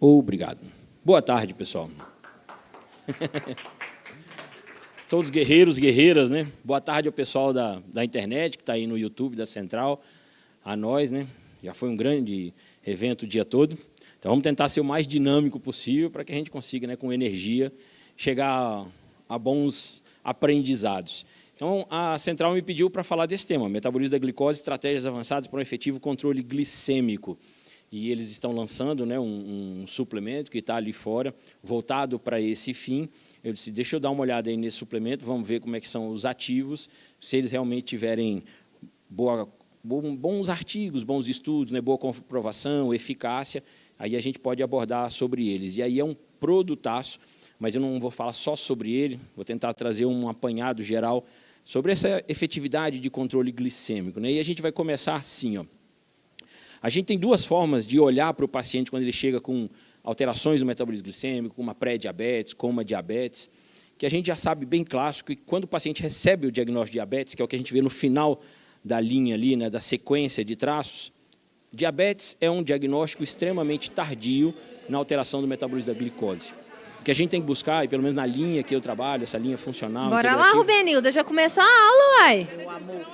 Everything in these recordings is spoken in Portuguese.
Obrigado. Boa tarde, pessoal. Todos guerreiros, guerreiras, né? Boa tarde ao pessoal da internet, que está aí no YouTube da Central, a nós, né? Já foi um grande evento o dia todo. Então, vamos tentar ser o mais dinâmico possível para que a gente consiga, né, com energia, chegar a bons aprendizados. Então, a Central me pediu para falar desse tema, metabolismo da glicose, estratégias avançadas para um efetivo controle glicêmico. E eles estão lançando, né, um suplemento que está ali fora, voltado para esse fim. Eu disse, deixa eu dar uma olhada aí nesse suplemento, vamos ver como é que são os ativos, se eles realmente tiverem bons artigos, bons estudos, né, boa comprovação, eficácia, aí a gente pode abordar sobre eles. E aí é um produtaço, mas eu não vou falar só sobre ele, vou tentar trazer um apanhado geral sobre essa efetividade de controle glicêmico, né? E a gente vai começar assim, ó. A gente tem duas formas de olhar para o paciente quando ele chega com alterações no metabolismo glicêmico, com uma pré-diabetes, com uma diabetes, que a gente já sabe bem clássico que quando o paciente recebe o diagnóstico de diabetes, que é o que a gente vê no final da linha ali, né, da sequência de traços, diabetes é um diagnóstico extremamente tardio na alteração do metabolismo da glicose. O que a gente tem que buscar, e pelo menos na linha que eu trabalho, essa linha funcional... Bora lá, Rubenilda, já começou a aula, uai. Meu amor.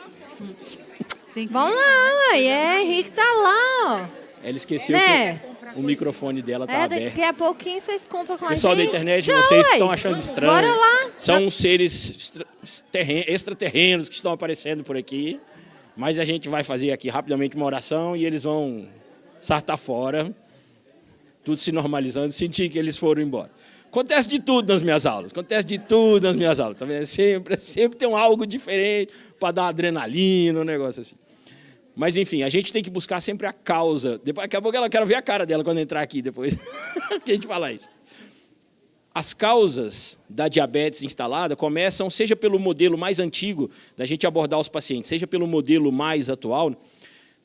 Vamos lá, uai, Henrique tá lá, ó. Ela esqueceu, né, que o microfone dela está aberto. Daqui a pouquinho vocês compram com a gente. Pessoal da internet, já, vocês que estão achando estranho. Bora lá. São seres extraterrenos que estão aparecendo por aqui. Mas a gente vai fazer aqui rapidamente uma oração e eles vão sartar fora. Tudo se normalizando, sentir que eles foram embora. Acontece de tudo nas minhas aulas. Acontece de tudo nas minhas aulas. Tá vendo? Sempre tem algo diferente para dar adrenalina, um negócio assim. Mas, enfim, a gente tem que buscar sempre a causa. Daqui a pouco ela quer ver a cara dela quando entrar aqui depois que a gente falar isso. As causas da diabetes instalada começam, seja pelo modelo mais antigo da gente abordar os pacientes, seja pelo modelo mais atual.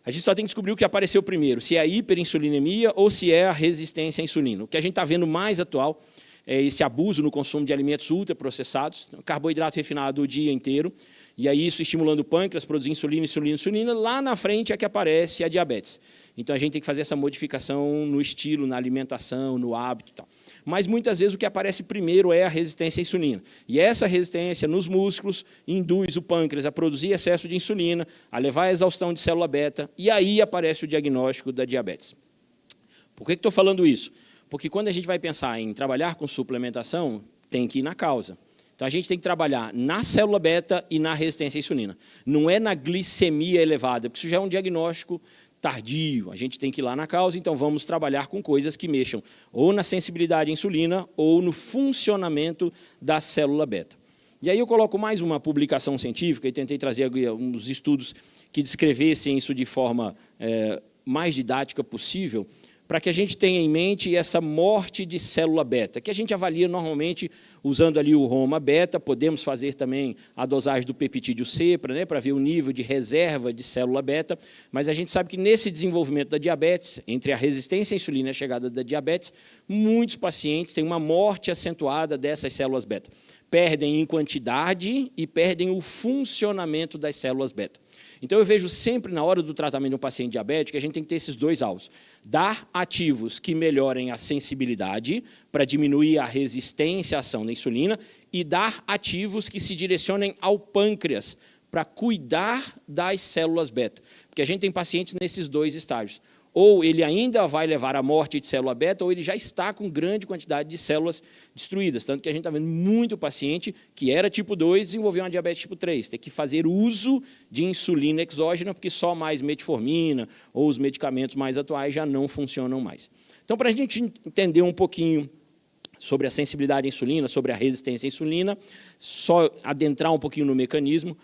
A gente só tem que descobrir o que apareceu primeiro, se é a hiperinsulinemia ou se é a resistência à insulina. O que a gente está vendo mais atual é esse abuso no consumo de alimentos ultraprocessados, carboidrato refinado o dia inteiro, e aí isso estimulando o pâncreas, produzir insulina, lá na frente é que aparece a diabetes. Então a gente tem que fazer essa modificação no estilo, na alimentação, no hábito e tal. Mas muitas vezes o que aparece primeiro é a resistência à insulina. E essa resistência nos músculos induz o pâncreas a produzir excesso de insulina, a levar à exaustão de célula beta, e aí aparece o diagnóstico da diabetes. Por que estou falando isso? Porque quando a gente vai pensar em trabalhar com suplementação, tem que ir na causa. Então, a gente tem que trabalhar na célula beta e na resistência à insulina. Não é na glicemia elevada, porque isso já é um diagnóstico tardio. A gente tem que ir lá na causa, então vamos trabalhar com coisas que mexam ou na sensibilidade à insulina ou no funcionamento da célula beta. E aí eu coloco mais uma publicação científica e tentei trazer uns estudos que descrevessem isso de forma mais didática possível, para que a gente tenha em mente essa morte de célula beta, que a gente avalia normalmente usando ali o Roma beta, podemos fazer também a dosagem do peptídeo C, para ver o nível de reserva de célula beta, mas a gente sabe que nesse desenvolvimento da diabetes, entre a resistência à insulina e a chegada da diabetes, muitos pacientes têm uma morte acentuada dessas células beta. Perdem em quantidade e perdem o funcionamento das células beta. Então, eu vejo sempre, na hora do tratamento de um paciente diabético, que a gente tem que ter esses dois alvos. Dar ativos que melhorem a sensibilidade, para diminuir a resistência à ação da insulina, e dar ativos que se direcionem ao pâncreas, para cuidar das células beta. Porque a gente tem pacientes nesses dois estágios. Ou ele ainda vai levar à morte de célula beta, ou ele já está com grande quantidade de células destruídas. Tanto que a gente está vendo muito paciente que era tipo 2 e desenvolveu uma diabetes tipo 3. Tem que fazer uso de insulina exógena, porque só mais metformina ou os medicamentos mais atuais já não funcionam mais. Então, para a gente entender um pouquinho sobre a sensibilidade à insulina, sobre a resistência à insulina, só adentrar um pouquinho no mecanismo,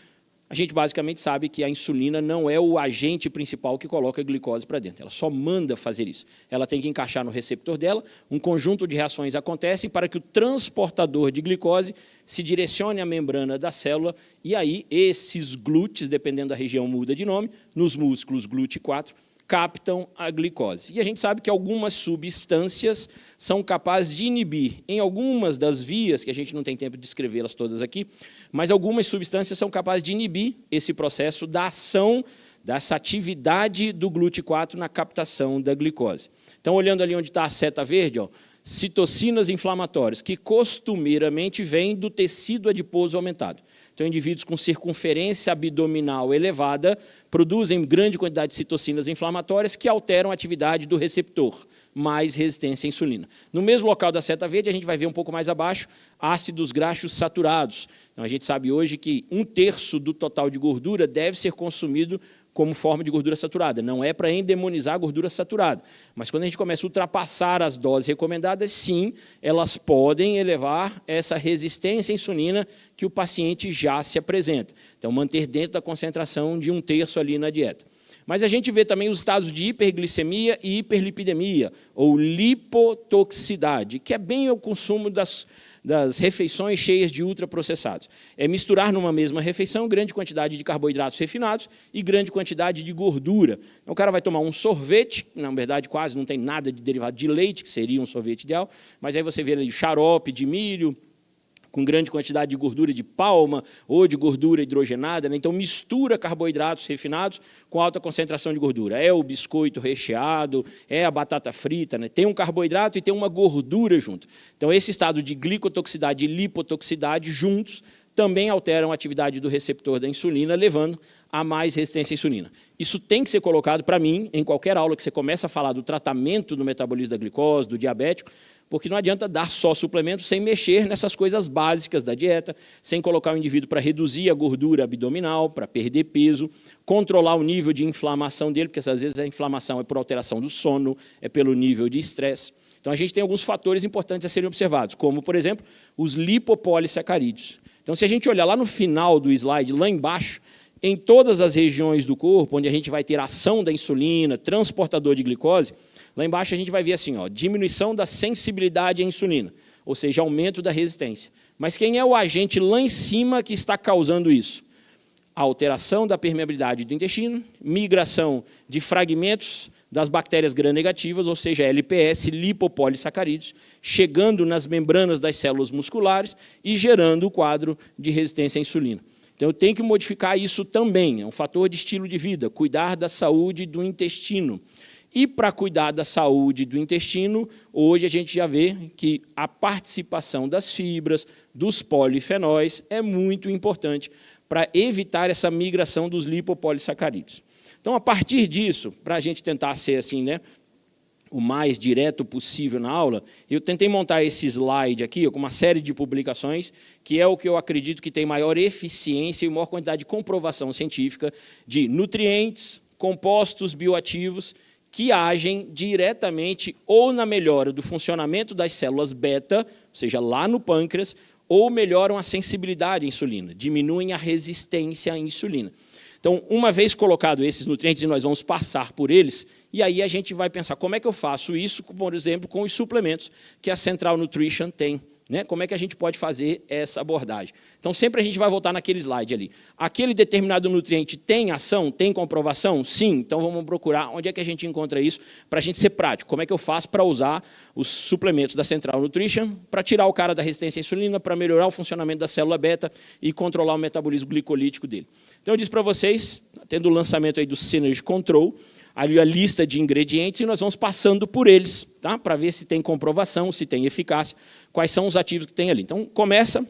a gente basicamente sabe que a insulina não é o agente principal que coloca a glicose para dentro. Ela só manda fazer isso. Ela tem que encaixar no receptor dela, um conjunto de reações acontecem para que o transportador de glicose se direcione à membrana da célula e aí esses glúteos, dependendo da região, muda de nome, nos músculos GLUT4, captam a glicose. E a gente sabe que algumas substâncias são capazes de inibir, em algumas das vias, que a gente não tem tempo de descrevê-las todas aqui, mas algumas substâncias são capazes de inibir esse processo da ação dessa atividade do GLUT4 na captação da glicose. Então, olhando ali onde está a seta verde, ó, citocinas inflamatórias, que costumeiramente vêm do tecido adiposo aumentado. Então, indivíduos com circunferência abdominal elevada produzem grande quantidade de citocinas inflamatórias que alteram a atividade do receptor, mais resistência à insulina. No mesmo local da seta verde, a gente vai ver um pouco mais abaixo, ácidos graxos saturados. Então, a gente sabe hoje que 1/3 do total de gordura deve ser consumido como forma de gordura saturada. Não é para endemonizar a gordura saturada. Mas quando a gente começa a ultrapassar as doses recomendadas, sim, elas podem elevar essa resistência à insulina que o paciente já se apresenta. Então, manter dentro da concentração de 1/3 ali na dieta. Mas a gente vê também os estados de hiperglicemia e hiperlipidemia, ou lipotoxicidade, que é bem o consumo das refeições cheias de ultraprocessados. É misturar numa mesma refeição grande quantidade de carboidratos refinados e grande quantidade de gordura. Então, o cara vai tomar um sorvete, na verdade quase não tem nada de derivado de leite, que seria um sorvete ideal, mas aí você vê ali xarope de milho, com grande quantidade de gordura de palma ou de gordura hidrogenada, né? Então mistura carboidratos refinados com alta concentração de gordura. É o biscoito recheado, é a batata frita, né? Tem um carboidrato e tem uma gordura junto. Então esse estado de glicotoxicidade e lipotoxicidade juntos também alteram a atividade do receptor da insulina, levando a mais resistência à insulina. Isso tem que ser colocado, para mim, em qualquer aula que você começa a falar do tratamento do metabolismo da glicose, do diabético, porque não adianta dar só suplemento sem mexer nessas coisas básicas da dieta, sem colocar o indivíduo para reduzir a gordura abdominal, para perder peso, controlar o nível de inflamação dele, porque às vezes a inflamação é por alteração do sono, é pelo nível de estresse. Então, a gente tem alguns fatores importantes a serem observados, como, popor exemplo, os lipopolissacarídeos. Então, se a gente olhar lá no final do slide, lá embaixo, em todas as regiões do corpo, onde a gente vai ter ação da insulina, transportador de glicose, lá embaixo a gente vai ver assim, ó, diminuição da sensibilidade à insulina, ou seja, aumento da resistência. Mas quem é o agente lá em cima que está causando isso? A alteração da permeabilidade do intestino, migração de fragmentos das bactérias gram-negativas, ou seja, LPS, lipopolissacarídeos, chegando nas membranas das células musculares e gerando o quadro de resistência à insulina. Então, eu tenho que modificar isso também, é um fator de estilo de vida, cuidar da saúde do intestino. E para cuidar da saúde do intestino, hoje a gente já vê que a participação das fibras, dos polifenóis, é muito importante para evitar essa migração dos lipopolissacarídeos. Então, a partir disso, para a gente tentar ser assim, né, o mais direto possível na aula, eu tentei montar esse slide aqui com uma série de publicações, que é o que eu acredito que tem maior eficiência e maior quantidade de comprovação científica de nutrientes, compostos bioativos, que agem diretamente ou na melhora do funcionamento das células beta, ou seja, lá no pâncreas, ou melhoram a sensibilidade à insulina, diminuem a resistência à insulina. Então, uma vez colocado esses nutrientes, e nós vamos passar por eles, e aí a gente vai pensar como é que eu faço isso, por exemplo, com os suplementos que a Central Nutrition tem. Né? Como é que a gente pode fazer essa abordagem? Então, sempre a gente vai voltar naquele slide ali. Aquele determinado nutriente tem ação, tem comprovação? Sim. Então, vamos procurar onde é que a gente encontra isso para a gente ser prático. Como é que eu faço para usar os suplementos da Central Nutrition para tirar o cara da resistência à insulina, para melhorar o funcionamento da célula beta e controlar o metabolismo glicolítico dele? Então, eu disse para vocês, tendo o lançamento aí do Synergy Control, ali a lista de ingredientes e nós vamos passando por eles, tá? Para ver se tem comprovação, se tem eficácia, quais são os ativos que tem ali. Então, começa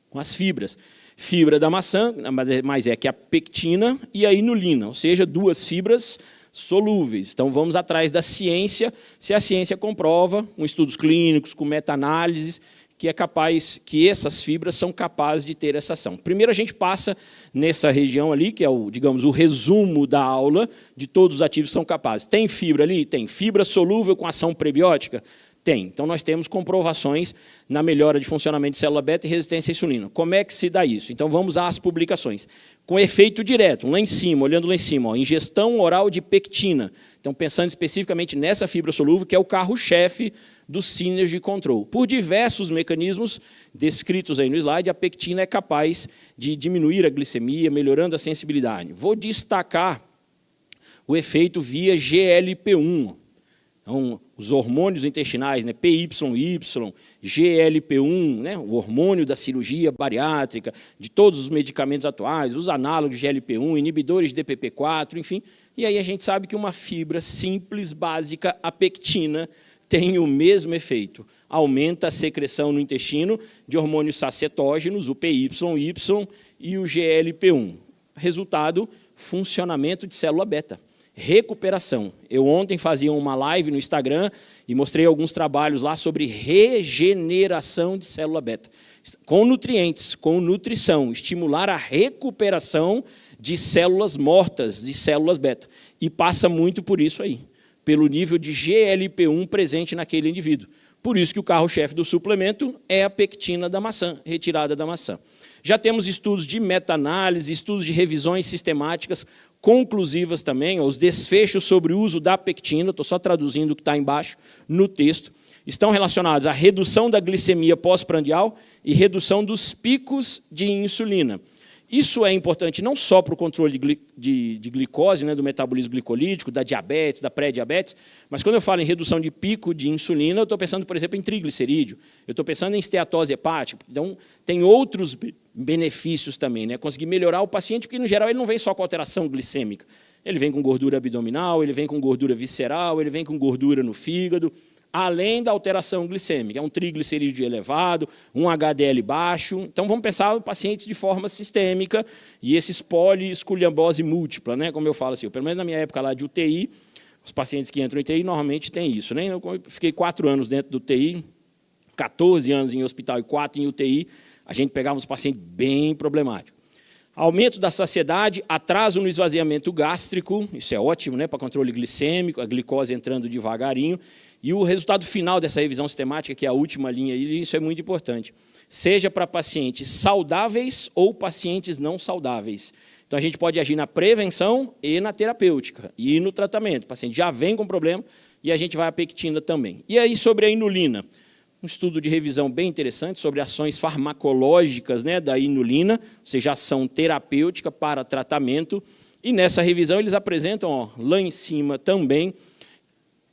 com as fibras. Fibra da maçã, mas é que a pectina e a inulina, ou seja, 2 fibras solúveis. Então, vamos atrás da ciência, se a ciência comprova, com estudos clínicos, com meta-análises, que é capaz, que essas fibras são capazes de ter essa ação. Primeiro a gente passa nessa região ali, que é o, digamos, o resumo da aula de todos os ativos que são capazes. Tem fibra ali? Tem. Fibra solúvel com ação prebiótica? Tem. Então nós temos comprovações na melhora de funcionamento de célula beta e resistência à insulina. Como é que se dá isso? Então vamos às publicações. Com efeito direto, lá em cima, olhando lá em cima, ó, ingestão oral de pectina. Então pensando especificamente nessa fibra solúvel, que é o carro-chefe do Synergy Control. Por diversos mecanismos descritos aí no slide, a pectina é capaz de diminuir a glicemia, melhorando a sensibilidade. Vou destacar o efeito via GLP-1. Então, os hormônios intestinais, né, PYY, GLP-1, né, o hormônio da cirurgia bariátrica, de todos os medicamentos atuais, os análogos de GLP-1, inibidores de DPP-4, enfim. E aí a gente sabe que uma fibra simples, básica, a pectina, tem o mesmo efeito. Aumenta a secreção no intestino de hormônios sacetógenos, o PYY e o GLP-1. Resultado, funcionamento de célula beta. Recuperação. Eu ontem fazia uma live no Instagram e mostrei alguns trabalhos lá sobre regeneração de célula beta. Com nutrientes, com nutrição, estimular a recuperação de células mortas, de células beta. E passa muito por isso aí, pelo nível de GLP-1 presente naquele indivíduo. Por isso que o carro-chefe do suplemento é a pectina da maçã, retirada da maçã. Já temos estudos de meta-análise, estudos de revisões sistemáticas, conclusivas também, os desfechos sobre o uso da pectina, estou só traduzindo o que está embaixo no texto, estão relacionados à redução da glicemia pós-prandial e redução dos picos de insulina. Isso é importante não só para o controle de glicose, né, do metabolismo glicolítico, da diabetes, da pré-diabetes, mas quando eu falo em redução de pico de insulina, eu estou pensando, por exemplo, em triglicerídeo, eu estou pensando em esteatose hepática, então tem outros benefícios também, né? Conseguir melhorar o paciente, porque, no geral, ele não vem só com alteração glicêmica, ele vem com gordura abdominal, ele vem com gordura visceral, ele vem com gordura no fígado, além da alteração glicêmica, é um triglicerídeo elevado, um HDL baixo. Então, vamos pensar em pacientes de forma sistêmica e esses poliesculhambose múltipla, né? Como eu falo assim, pelo menos na minha época lá de UTI, os pacientes que entram em UTI normalmente têm isso, né? Eu fiquei 4 anos dentro do UTI, 14 anos em hospital e 4 em UTI, a gente pegava uns pacientes bem problemáticos. Aumento da saciedade, atraso no esvaziamento gástrico, isso é ótimo, né, para controle glicêmico, a glicose entrando devagarinho. E o resultado final dessa revisão sistemática, que é a última linha, isso é muito importante, seja para pacientes saudáveis ou pacientes não saudáveis. Então, a gente pode agir na prevenção e na terapêutica, e no tratamento. O paciente já vem com problema e a gente vai à pectina também. E aí, sobre a inulina, um estudo de revisão bem interessante sobre ações farmacológicas, né, da inulina, ou seja, ação terapêutica para tratamento. E nessa revisão eles apresentam, ó, lá em cima também,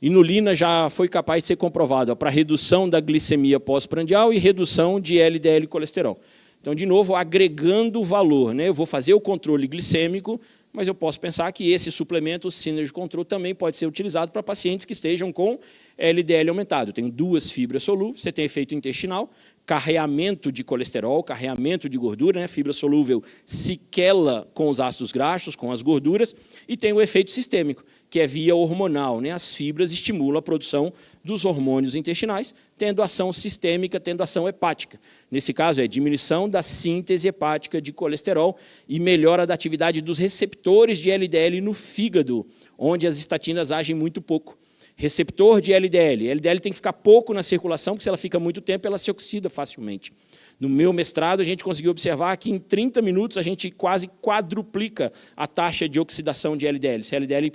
inulina já foi capaz de ser comprovada para redução da glicemia pós-prandial e redução de LDL colesterol. Então, de novo, agregando valor, né? Eu vou fazer o controle glicêmico, mas eu posso pensar que esse suplemento, o Synergy Control, também pode ser utilizado para pacientes que estejam com LDL aumentado. Eu tenho 2 fibras solúveis, você tem efeito intestinal, carreamento de colesterol, carreamento de gordura, né? Fibra solúvel se quela com os ácidos graxos, com as gorduras, e tem o efeito sistêmico, que é via hormonal, né? As fibras estimulam a produção dos hormônios intestinais, tendo ação sistêmica, tendo ação hepática. Nesse caso, é diminuição da síntese hepática de colesterol e melhora da atividade dos receptores de LDL no fígado, onde as estatinas agem muito pouco. Receptor de LDL. LDL tem que ficar pouco na circulação, porque se ela fica muito tempo, ela se oxida facilmente. No meu mestrado, a gente conseguiu observar que em 30 minutos a gente quase quadruplica a taxa de oxidação de LDL. Se a LDL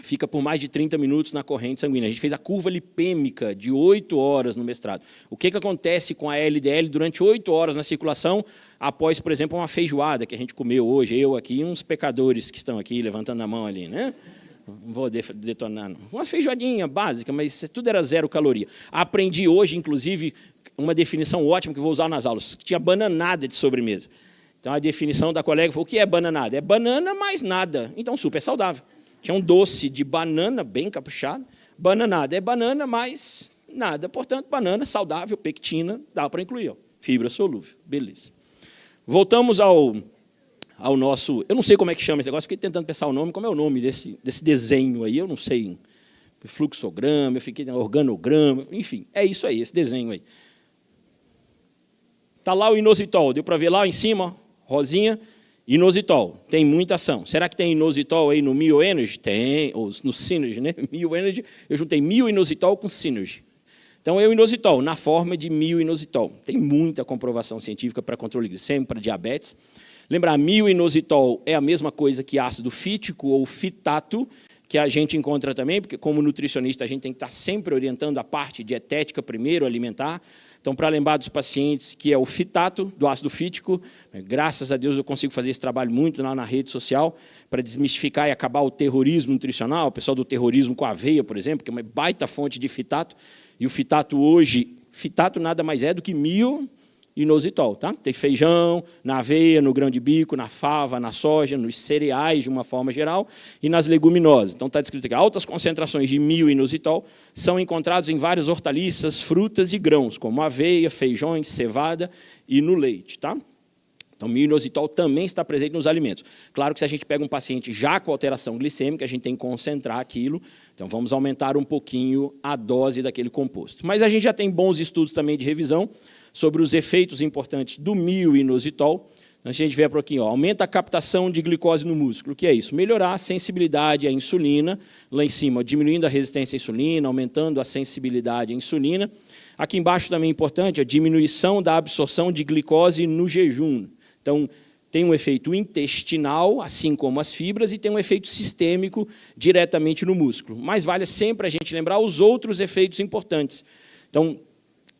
fica por mais de 30 minutos na corrente sanguínea. A gente fez a curva lipêmica de 8 horas no mestrado. O que acontece com a LDL durante 8 horas na circulação após, por exemplo, uma feijoada que a gente comeu hoje, eu aqui e uns pecadores que estão aqui levantando a mão ali, né? Não vou detonar, não. Uma feijoadinha básica, mas tudo era 0 caloria. Aprendi hoje, inclusive, uma definição ótima que vou usar nas aulas, que tinha bananada de sobremesa. Então, a definição da colega foi, o que é bananada? É banana mais nada. Então, super saudável. Tinha um doce de banana, bem caprichado. Bananada é banana mais nada. Portanto, banana saudável, pectina, dá para incluir. Ó. Fibra solúvel. Beleza. Voltamos ao nosso... Eu não sei como é que chama esse negócio, fiquei tentando pensar o nome. Como é o nome desse desenho aí? Eu não sei. Fluxograma, eu fiquei organograma, enfim. É isso aí, esse desenho aí. Está lá o inositol. Deu para ver lá em cima, rosinha. Inositol, tem muita ação. Será que tem inositol aí no Mio Energy? Tem, ou no Synergy, né? Mio Energy, eu juntei Mio inositol com Synergy. Então, é o inositol, na forma de Mio inositol. Tem muita comprovação científica para controle glicêmico, para diabetes. Lembrar, Mio inositol é a mesma coisa que ácido fítico ou fitato, que a gente encontra também, porque como nutricionista a gente tem que estar sempre orientando a parte dietética primeiro, alimentar. Então, para lembrar dos pacientes, que é o fitato, do ácido fítico, graças a Deus eu consigo fazer esse trabalho muito lá na rede social, para desmistificar e acabar o terrorismo nutricional, o pessoal do terrorismo com aveia, por exemplo, que é uma baita fonte de fitato, e o fitato hoje, fitato nada mais é do que mio-inositol, tá? Tem feijão, na aveia, no grão de bico, na fava, na soja, nos cereais de uma forma geral e nas leguminosas. Então está descrito aqui, altas concentrações de mio-inositol são encontrados em várias hortaliças, frutas e grãos, como aveia, feijões, cevada e no leite, tá? Então, mio-inositol também está presente nos alimentos. Claro que se a gente pega um paciente já com alteração glicêmica, a gente tem que concentrar aquilo, então vamos aumentar um pouquinho a dose daquele composto. Mas a gente já tem bons estudos também de revisão sobre os efeitos importantes do mio-inositol. A gente vê por aqui, ó, aumenta a captação de glicose no músculo. O que é isso? Melhorar a sensibilidade à insulina, lá em cima, diminuindo a resistência à insulina, aumentando a sensibilidade à insulina. Aqui embaixo também é importante a diminuição da absorção de glicose no jejum. Então, tem um efeito intestinal, assim como as fibras, e tem um efeito sistêmico diretamente no músculo. Mas vale sempre a gente lembrar os outros efeitos importantes. Então,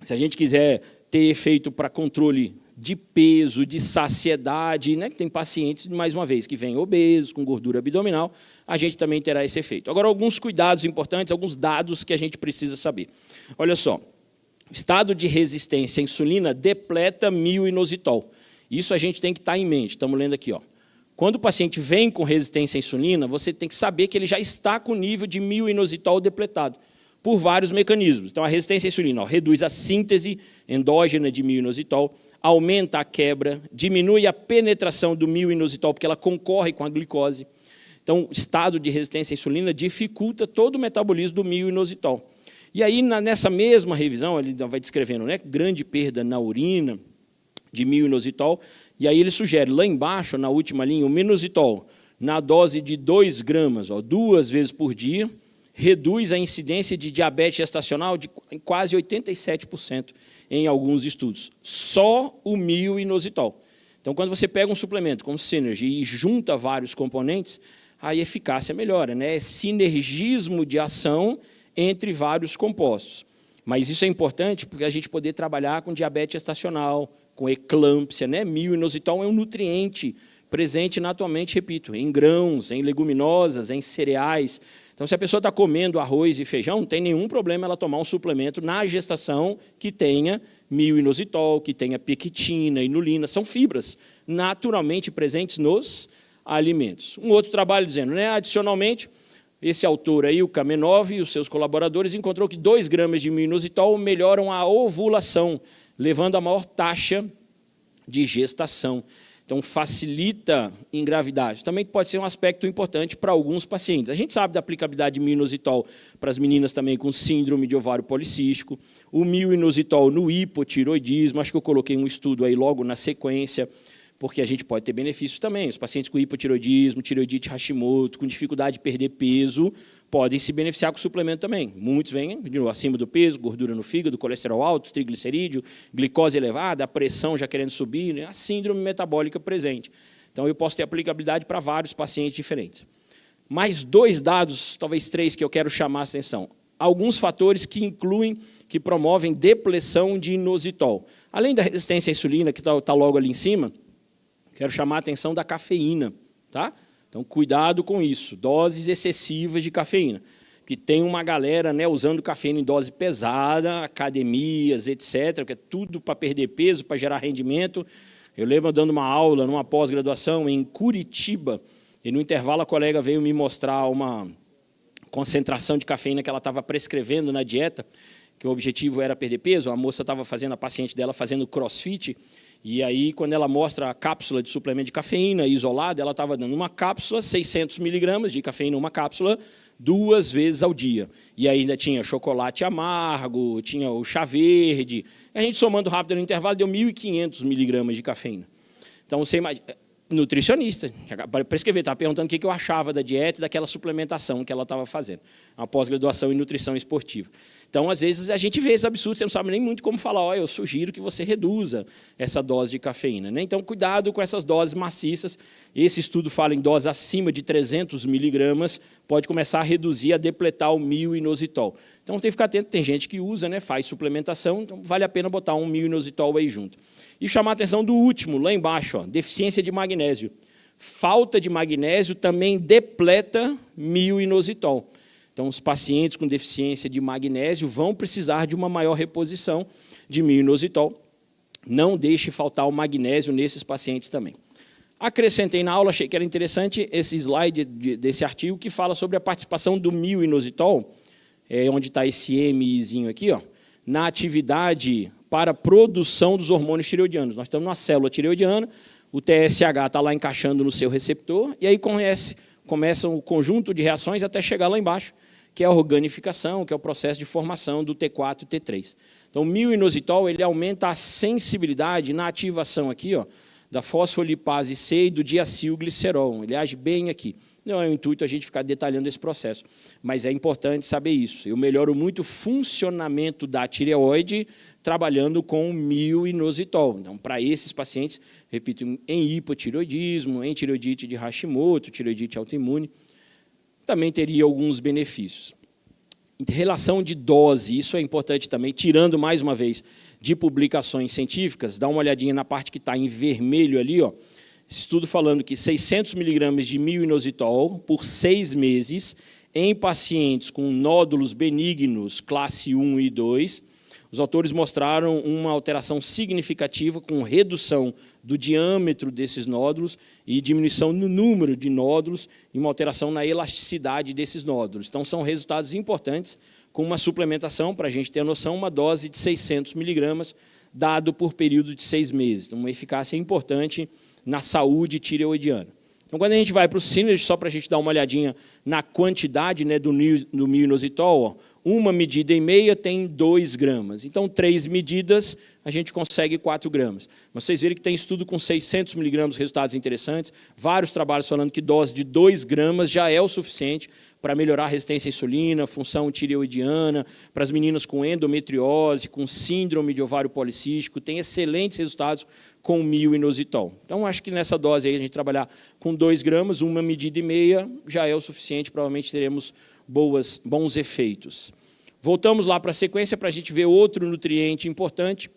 se a gente quiser ter efeito para controle de peso, de saciedade, né, que tem pacientes, mais uma vez, que vêm obesos, com gordura abdominal, a gente também terá esse efeito. Agora, alguns cuidados importantes, alguns dados que a gente precisa saber. Olha só, o estado de resistência à insulina depleta mio-inositol. Isso a gente tem que estar em mente. Estamos lendo aqui, ó. Quando o paciente vem com resistência à insulina, você tem que saber que ele já está com o nível de mio-inositol depletado, por vários mecanismos. Então, a resistência à insulina, ó, reduz a síntese endógena de mio-inositol, aumenta a quebra, diminui a penetração do mio-inositol, porque ela concorre com a glicose. Então, o estado de resistência à insulina dificulta todo o metabolismo do mio-inositol. E aí, nessa mesma revisão, ele vai descrevendo, né, grande perda na urina de mio-inositol, e aí ele sugere, lá embaixo, na última linha, o mio-inositol, na dose de 2 gramas, ó, 2 vezes por dia, reduz a incidência de diabetes gestacional de quase 87% em alguns estudos. Só o mio-inositol. Então, quando você pega um suplemento como Synergy e junta vários componentes, a eficácia melhora, né? É sinergismo de ação entre vários compostos. Mas isso é importante porque a gente poder trabalhar com diabetes gestacional, com eclâmpsia, né? Mio-inositol é um nutriente presente naturalmente, repito, em grãos, em leguminosas, em cereais. Então, se a pessoa está comendo arroz e feijão, não tem nenhum problema ela tomar um suplemento na gestação que tenha mio-inositol, que tenha pectina, inulina, são fibras naturalmente presentes nos alimentos. Um outro trabalho dizendo, né, adicionalmente, esse autor aí, o Kamenov e os seus colaboradores, encontrou que 2 gramas de mio-inositol melhoram a ovulação, levando a maior taxa de gestação. Então, facilita engravidar. Também pode ser um aspecto importante para alguns pacientes. A gente sabe da aplicabilidade de mio-inositol para as meninas também com síndrome de ovário policístico, o mio-inositol no hipotiroidismo, acho que eu coloquei um estudo aí logo na sequência, porque a gente pode ter benefícios também. Os pacientes com hipotiroidismo, tiroidite Hashimoto, com dificuldade de perder peso, podem se beneficiar com o suplemento também. Muitos vêm acima do peso, gordura no fígado, colesterol alto, triglicerídeo, glicose elevada, a pressão já querendo subir, né? A síndrome metabólica presente. Então, eu posso ter aplicabilidade para vários pacientes diferentes. Mais 2 dados, talvez 3, que eu quero chamar a atenção. Alguns fatores que promovem depleção de inositol. Além da resistência à insulina, que está logo ali em cima, quero chamar a atenção da cafeína, tá? Então, cuidado com isso, doses excessivas de cafeína, que tem uma galera, né, usando cafeína em dose pesada, academias, etc., que é tudo para perder peso, para gerar rendimento. Eu lembro dando uma aula numa pós-graduação em Curitiba, e no intervalo a colega veio me mostrar uma concentração de cafeína que ela estava prescrevendo na dieta, que o objetivo era perder peso. A moça estava fazendo, a paciente dela fazendo crossfit, e aí, quando ela mostra a cápsula de suplemento de cafeína isolada, ela estava dando uma cápsula, 600 miligramas de cafeína, uma cápsula, 2 vezes ao dia. E ainda tinha chocolate amargo, tinha o chá verde. A gente, somando rápido no intervalo, deu 1.500 miligramas de cafeína. Então, você imagina, nutricionista, para prescrever, estava perguntando o que eu achava da dieta e daquela suplementação que ela estava fazendo. Uma pós-graduação em nutrição esportiva. Então, Então, às vezes, a gente vê esse absurdo, você não sabe nem muito como falar, ó, eu sugiro que você reduza essa dose de cafeína, né? Então, cuidado com essas doses maciças. Esse estudo fala em dose acima de 300 miligramas, pode começar a reduzir, a depletar o mio-inositol. Então, tem que ficar atento, tem gente que usa, né, faz suplementação, então vale a pena botar um mio-inositol aí junto. E chamar a atenção do último, lá embaixo, ó, deficiência de magnésio. Falta de magnésio também depleta mio-inositol. Então, os pacientes com deficiência de magnésio vão precisar de uma maior reposição de mio-inositol. Não deixe faltar o magnésio nesses pacientes também. Acrescentei na aula, achei que era interessante esse slide desse artigo que fala sobre a participação do mio-inositol, onde está esse Mzinho aqui, ó, na atividade para a produção dos hormônios tireoidianos. Nós estamos numa célula tireoidiana, o TSH está lá encaixando no seu receptor, e aí começam o conjunto de reações até chegar lá embaixo, que é a organificação, que é o processo de formação do T4 e T3. Então, o mio-inositol ele aumenta a sensibilidade na ativação aqui, ó, da fosfolipase C e do diacilglicerol. Ele age bem aqui. Não é o intuito a gente ficar detalhando esse processo, mas é importante saber isso. Eu melhoro muito o funcionamento da tireoide trabalhando com o mio-inositol. Então, para esses pacientes, repito, em hipotireoidismo, em tireoidite de Hashimoto, tireoidite autoimune, também teria alguns benefícios. Em relação de dose, isso é importante também, tirando, mais uma vez, de publicações científicas, dá uma olhadinha na parte que está em vermelho ali, ó, esse estudo falando que 600 miligramas de mio-inositol por 6 meses em pacientes com nódulos benignos classe 1 e 2, os autores mostraram uma alteração significativa com redução do diâmetro desses nódulos e diminuição no número de nódulos e uma alteração na elasticidade desses nódulos. Então, são resultados importantes com uma suplementação, para a gente ter a noção, uma dose de 600 miligramas dado por período de 6 meses. Então, uma eficácia importante na saúde tireoidiana. Então, quando a gente vai para o Synergy, só para a gente dar uma olhadinha na quantidade, né, do mio-inositol, ó, 1,5 medida tem 2 gramas. Então, 3 medidas, a gente consegue 4 gramas. Mas vocês viram que tem estudo com 600 miligramas, resultados interessantes, vários trabalhos falando que dose de 2 gramas já é o suficiente para melhorar a resistência à insulina, função tireoidiana, para as meninas com endometriose, com síndrome de ovário policístico, tem excelentes resultados com mio-inositol. Então, acho que nessa dose aí, a gente trabalhar com 2 gramas, 1,5 medida já é o suficiente, provavelmente teremos bons efeitos. Voltamos lá para a sequência para a gente ver outro nutriente importante.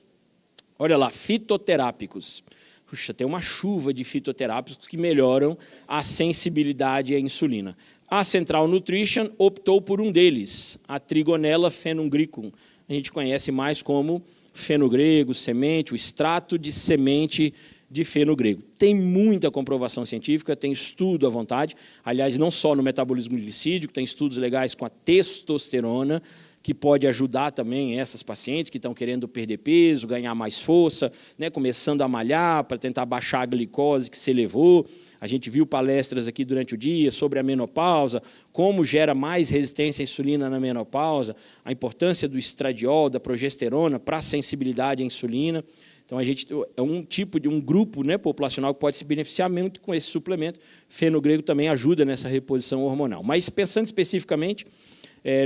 Olha lá, fitoterápicos. Puxa, tem uma chuva de fitoterápicos que melhoram a sensibilidade à insulina. A Central Nutrition optou por um deles, a Trigonella phenugrecum. A gente conhece mais como fenogrego, semente, o extrato de semente de fenogrego. Tem muita comprovação científica, tem estudo à vontade, aliás, não só no metabolismo glicídico, tem estudos legais com a testosterona, que pode ajudar também essas pacientes que estão querendo perder peso, ganhar mais força, né, começando a malhar para tentar baixar a glicose que se elevou. A gente viu palestras aqui durante o dia sobre a menopausa, como gera mais resistência à insulina na menopausa, a importância do estradiol, da progesterona para a sensibilidade à insulina. Então, a gente é um grupo, né, populacional que pode se beneficiar muito com esse suplemento. Fenogrego também ajuda nessa reposição hormonal. Mas, pensando especificamente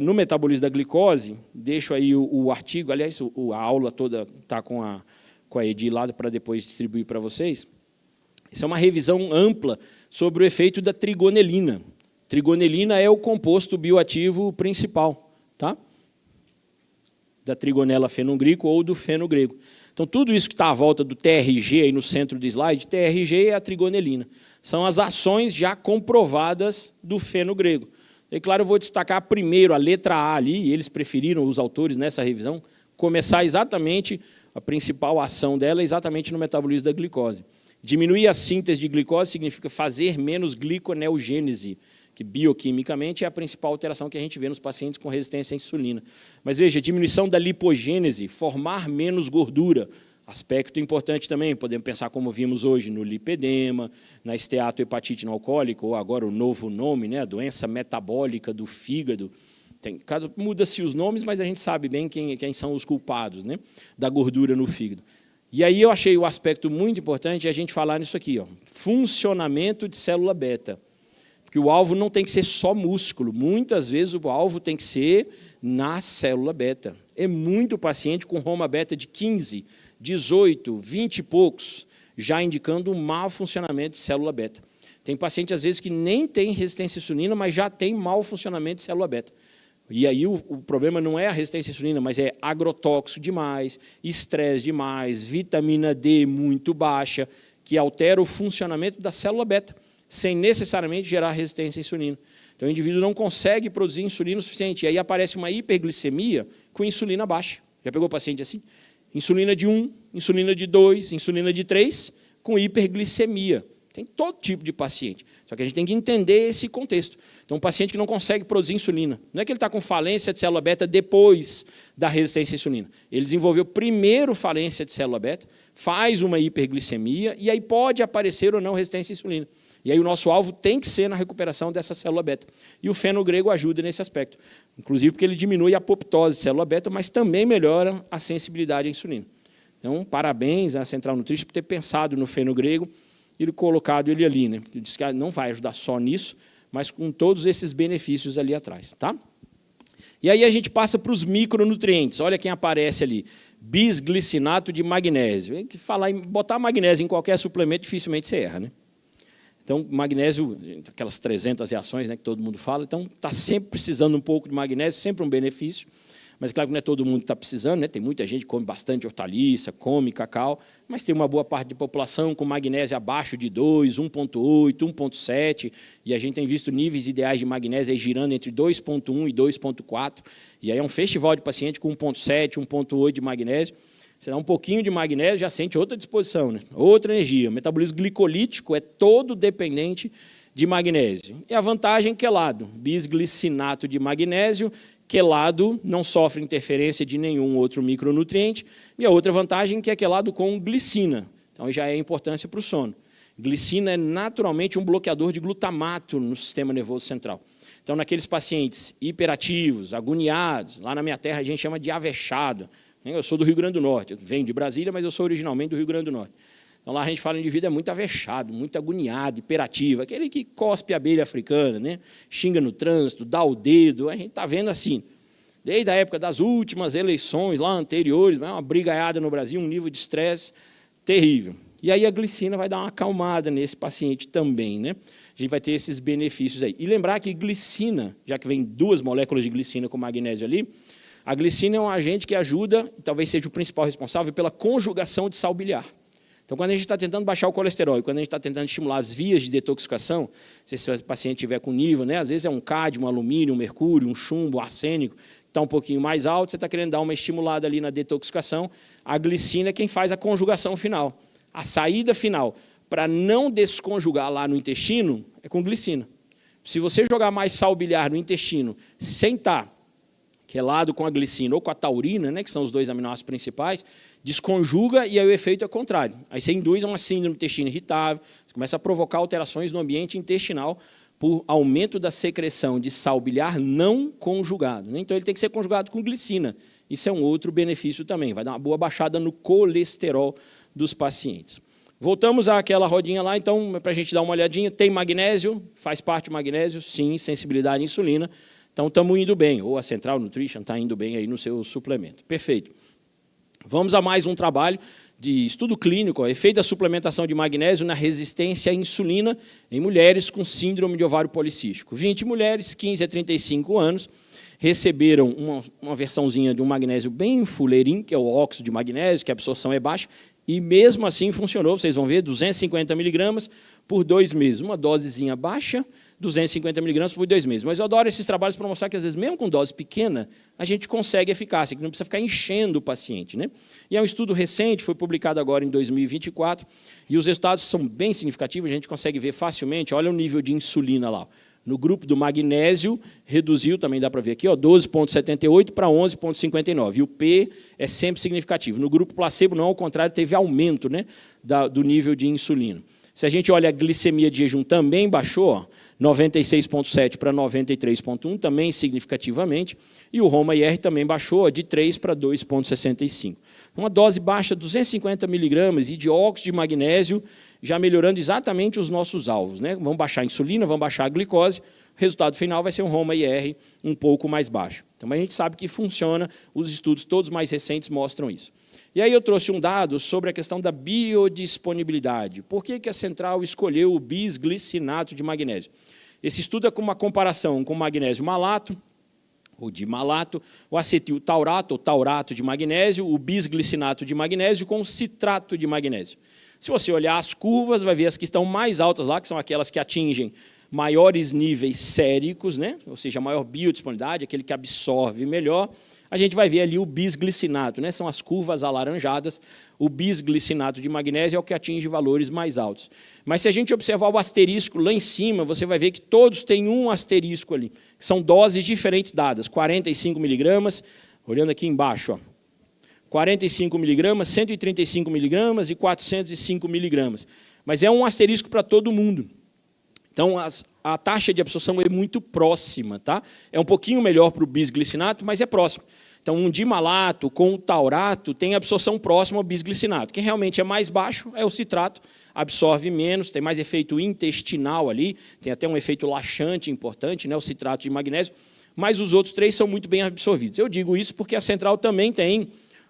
no metabolismo da glicose, deixo aí o artigo, aliás, a aula toda está com a Edi lá para depois distribuir para vocês. Isso é uma revisão ampla sobre o efeito da trigonelina. Trigonelina é o composto bioativo principal, tá? Da Trigonella phenugrecum ou do fenogrego. Então, tudo isso que está à volta do TRG, aí no centro do slide, TRG é a trigonelina. São as ações já comprovadas do fenogrego. E, claro, eu vou destacar primeiro a letra A ali, e eles preferiram, os autores, nessa revisão, começar exatamente, a principal ação dela é exatamente no metabolismo da glicose. Diminuir a síntese de glicose significa fazer menos gliconeogênese, que bioquimicamente é a principal alteração que a gente vê nos pacientes com resistência à insulina. Mas veja, diminuição da lipogênese, formar menos gordura, aspecto importante também, podemos pensar como vimos hoje no lipedema, na esteatohepatite não alcoólica, ou agora o novo nome, né, a doença metabólica do fígado. Muda-se os nomes, mas a gente sabe bem quem são os culpados, né, da gordura no fígado. E aí eu achei o aspecto muito importante a gente falar nisso aqui, ó, funcionamento de célula beta. que o alvo não tem que ser só músculo. Muitas vezes o alvo tem que ser na célula beta. É muito paciente com Roma beta de 15, 18, 20 e poucos, já indicando um mau funcionamento de célula beta. Tem paciente, às vezes, que nem tem resistência à insulina, mas já tem mau funcionamento de célula beta. E aí o problema não é a resistência à insulina, mas é agrotóxico demais, estresse demais, vitamina D muito baixa, que altera o funcionamento da célula beta, sem necessariamente gerar resistência à insulina. Então, o indivíduo não consegue produzir insulina o suficiente. E aí aparece uma hiperglicemia com insulina baixa. Já pegou paciente assim? Insulina de 1, insulina de 2, insulina de 3, com hiperglicemia. Tem todo tipo de paciente. Só que a gente tem que entender esse contexto. Então, um paciente que não consegue produzir insulina. Não é que ele está com falência de célula beta depois da resistência à insulina. Ele desenvolveu primeiro falência de célula beta, faz uma hiperglicemia, e aí pode aparecer ou não resistência à insulina. E aí o nosso alvo tem que ser na recuperação dessa célula beta. E o feno grego ajuda nesse aspecto. Inclusive porque ele diminui a apoptose de célula beta, mas também melhora a sensibilidade à insulina. Então, parabéns à Central Nutrition por ter pensado no feno grego e colocado ele ali, né? Ele disse que não vai ajudar só nisso, mas com todos esses benefícios ali atrás. Tá? E aí a gente passa para os micronutrientes. Olha quem aparece ali. Bisglicinato de magnésio. Botar magnésio em qualquer suplemento, dificilmente você erra, né? Então, magnésio, aquelas 300 reações, né, que todo mundo fala, então está sempre precisando um pouco de magnésio, sempre um benefício, mas claro que não é todo mundo que está precisando, né? Tem muita gente que come bastante hortaliça, come cacau, mas tem uma boa parte da população com magnésio abaixo de 2, 1,8, 1,7, e a gente tem visto níveis ideais de magnésio aí girando entre 2,1 e 2,4, e aí é um festival de paciente com 1,7, 1,8 de magnésio. Você dá um pouquinho de magnésio, já sente outra disposição, né? Outra energia. O metabolismo glicolítico é todo dependente de magnésio. E a vantagem, quelado, bisglicinato de magnésio, quelado não sofre interferência de nenhum outro micronutriente. E a outra vantagem que é quelado com glicina. Então, já é importância para o sono. Glicina é naturalmente um bloqueador de glutamato no sistema nervoso central. Então, naqueles pacientes hiperativos, agoniados, lá na minha terra a gente chama de avexado. Eu sou do Rio Grande do Norte, eu venho de Brasília, mas eu sou originalmente do Rio Grande do Norte. Então, lá a gente fala em indivíduo muito avexado, muito agoniado, hiperativo, aquele que cospe a abelha africana, né? Xinga no trânsito, dá o dedo, a gente está vendo assim. Desde a época das últimas eleições lá anteriores, uma brigaiada no Brasil, um nível de estresse terrível. E aí a glicina vai dar uma acalmada nesse paciente também, né? A gente vai ter esses benefícios aí. E lembrar que glicina, já que vem 2 moléculas de glicina com magnésio ali, a glicina é um agente que ajuda, e talvez seja o principal responsável, pela conjugação de sal biliar. Então, quando a gente está tentando baixar o colesterol, e quando a gente está tentando estimular as vias de detoxificação, se esse paciente tiver com nível, né, às vezes é um cádmio, um alumínio, um mercúrio, um chumbo, um arsênico, está um pouquinho mais alto, você está querendo dar uma estimulada ali na detoxificação, a glicina é quem faz a conjugação final. A saída final, para não desconjugar lá no intestino, é com glicina. Se você jogar mais sal biliar no intestino, sem estar quelado com a glicina ou com a taurina, né, que são os 2 aminoácidos principais, desconjuga e aí o efeito é contrário. Aí você induz uma síndrome do intestino irritável, você começa a provocar alterações no ambiente intestinal por aumento da secreção de sal biliar não conjugado, né? Então, ele tem que ser conjugado com glicina. Isso é um outro benefício também, vai dar uma boa baixada no colesterol dos pacientes. Voltamos àquela rodinha lá, então, para a gente dar uma olhadinha, tem magnésio, faz parte do magnésio, sim, sensibilidade à insulina. Então, estamos indo bem, ou a Central Nutrition está indo bem aí no seu suplemento. Perfeito. Vamos a mais um trabalho de estudo clínico, efeito da suplementação de magnésio na resistência à insulina em mulheres com síndrome de ovário policístico. 20 mulheres, 15 a 35 anos, receberam uma versãozinha de um magnésio bem fuleirinho, que é o óxido de magnésio, que a absorção é baixa, e mesmo assim funcionou, vocês vão ver, 250 miligramas por 2 meses. Uma dosezinha baixa, 250 miligramas por 2 meses. Mas eu adoro esses trabalhos para mostrar que, às vezes, mesmo com dose pequena, a gente consegue eficácia, que não precisa ficar enchendo o paciente, né? E é um estudo recente, foi publicado agora em 2024, e os resultados são bem significativos, a gente consegue ver facilmente, olha o nível de insulina lá. No grupo do magnésio, reduziu, também dá para ver aqui, 12,78 para 11,59. E o P é sempre significativo. No grupo placebo, não, ao contrário, teve aumento, né, do nível de insulina. Se a gente olha a glicemia de jejum, também baixou, 96,7 para 93,1, também significativamente, e o Roma-IR também baixou de 3 para 2,65. Uma dose baixa, 250 miligramas, e de óxido de magnésio, já melhorando exatamente os nossos alvos, né? Vamos baixar a insulina, vamos baixar a glicose, o resultado final vai ser um Roma-IR um pouco mais baixo. Então, a gente sabe que funciona, os estudos todos mais recentes mostram isso. E aí eu trouxe um dado sobre a questão da biodisponibilidade. Por que a Central escolheu o bisglicinato de magnésio? Esse estudo é com uma comparação com o magnésio malato, o dimalato, o acetiltaurato, ou taurato de magnésio, o bisglicinato de magnésio com o citrato de magnésio. Se você olhar as curvas, vai ver as que estão mais altas lá, que são aquelas que atingem maiores níveis séricos, né? Ou seja, maior biodisponibilidade, aquele que absorve melhor. A gente vai ver ali o bisglicinato, né? São as curvas alaranjadas. O bisglicinato de magnésio é o que atinge valores mais altos. Mas se a gente observar o asterisco lá em cima, você vai ver que todos têm um asterisco ali. São doses diferentes dadas, 45 miligramas, olhando aqui embaixo, ó, 45 miligramas, 135 miligramas e 405 miligramas. Mas é um asterisco para todo mundo. Então, a taxa de absorção é muito próxima, tá? É um pouquinho melhor para o bisglicinato, mas é próximo. Então, um dimalato com o taurato tem absorção próxima ao bisglicinato. Quem realmente é mais baixo é o citrato, absorve menos, tem mais efeito intestinal ali, tem até um efeito laxante importante, né, o citrato de magnésio, mas os outros três são muito bem absorvidos. Eu digo isso porque a Central também tem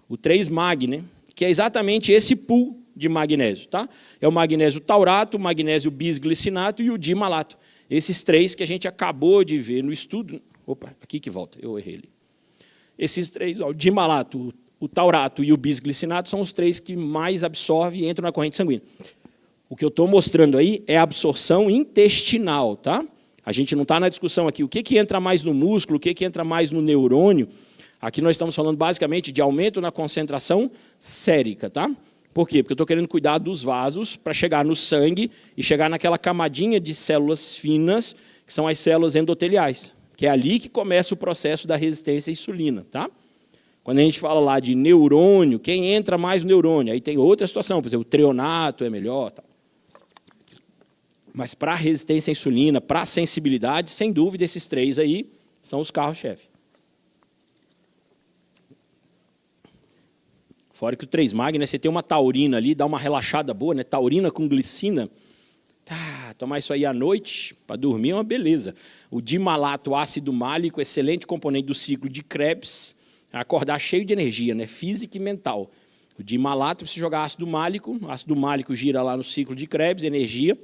o 3-MAG, né, que é exatamente esse pool de magnésio, tá? É o magnésio taurato, o magnésio bisglicinato e o dimalato. Esses três que a gente acabou de ver no estudo. Opa, aqui que volta, eu errei ali. Esses três, ó, o dimalato, o taurato e o bisglicinato são os três que mais absorvem e entram na corrente sanguínea. O que eu estou mostrando aí é a absorção intestinal, tá? A gente não está na discussão aqui o que entra mais no músculo, o que entra mais no neurônio. Aqui nós estamos falando basicamente de aumento na concentração sérica, tá? Por quê? Porque eu estou querendo cuidar dos vasos para chegar no sangue e chegar naquela camadinha de células finas, que são as células endoteliais, que é ali que começa o processo da resistência à insulina, tá? Quando a gente fala lá de neurônio, quem entra mais no neurônio? Aí tem outra situação, por exemplo, o treonato é melhor, tal. Mas para a resistência à insulina, para a sensibilidade, sem dúvida, esses três aí são os carros-chefe. Fora que o 3-MAG, né, você tem uma taurina ali, dá uma relaxada boa, né, taurina com glicina. Tomar isso aí à noite, para dormir, é uma beleza. O dimalato, ácido málico, excelente componente do ciclo de Krebs, acordar cheio de energia, né, física e mental. O dimalato, você jogar ácido málico gira lá no ciclo de Krebs, energia,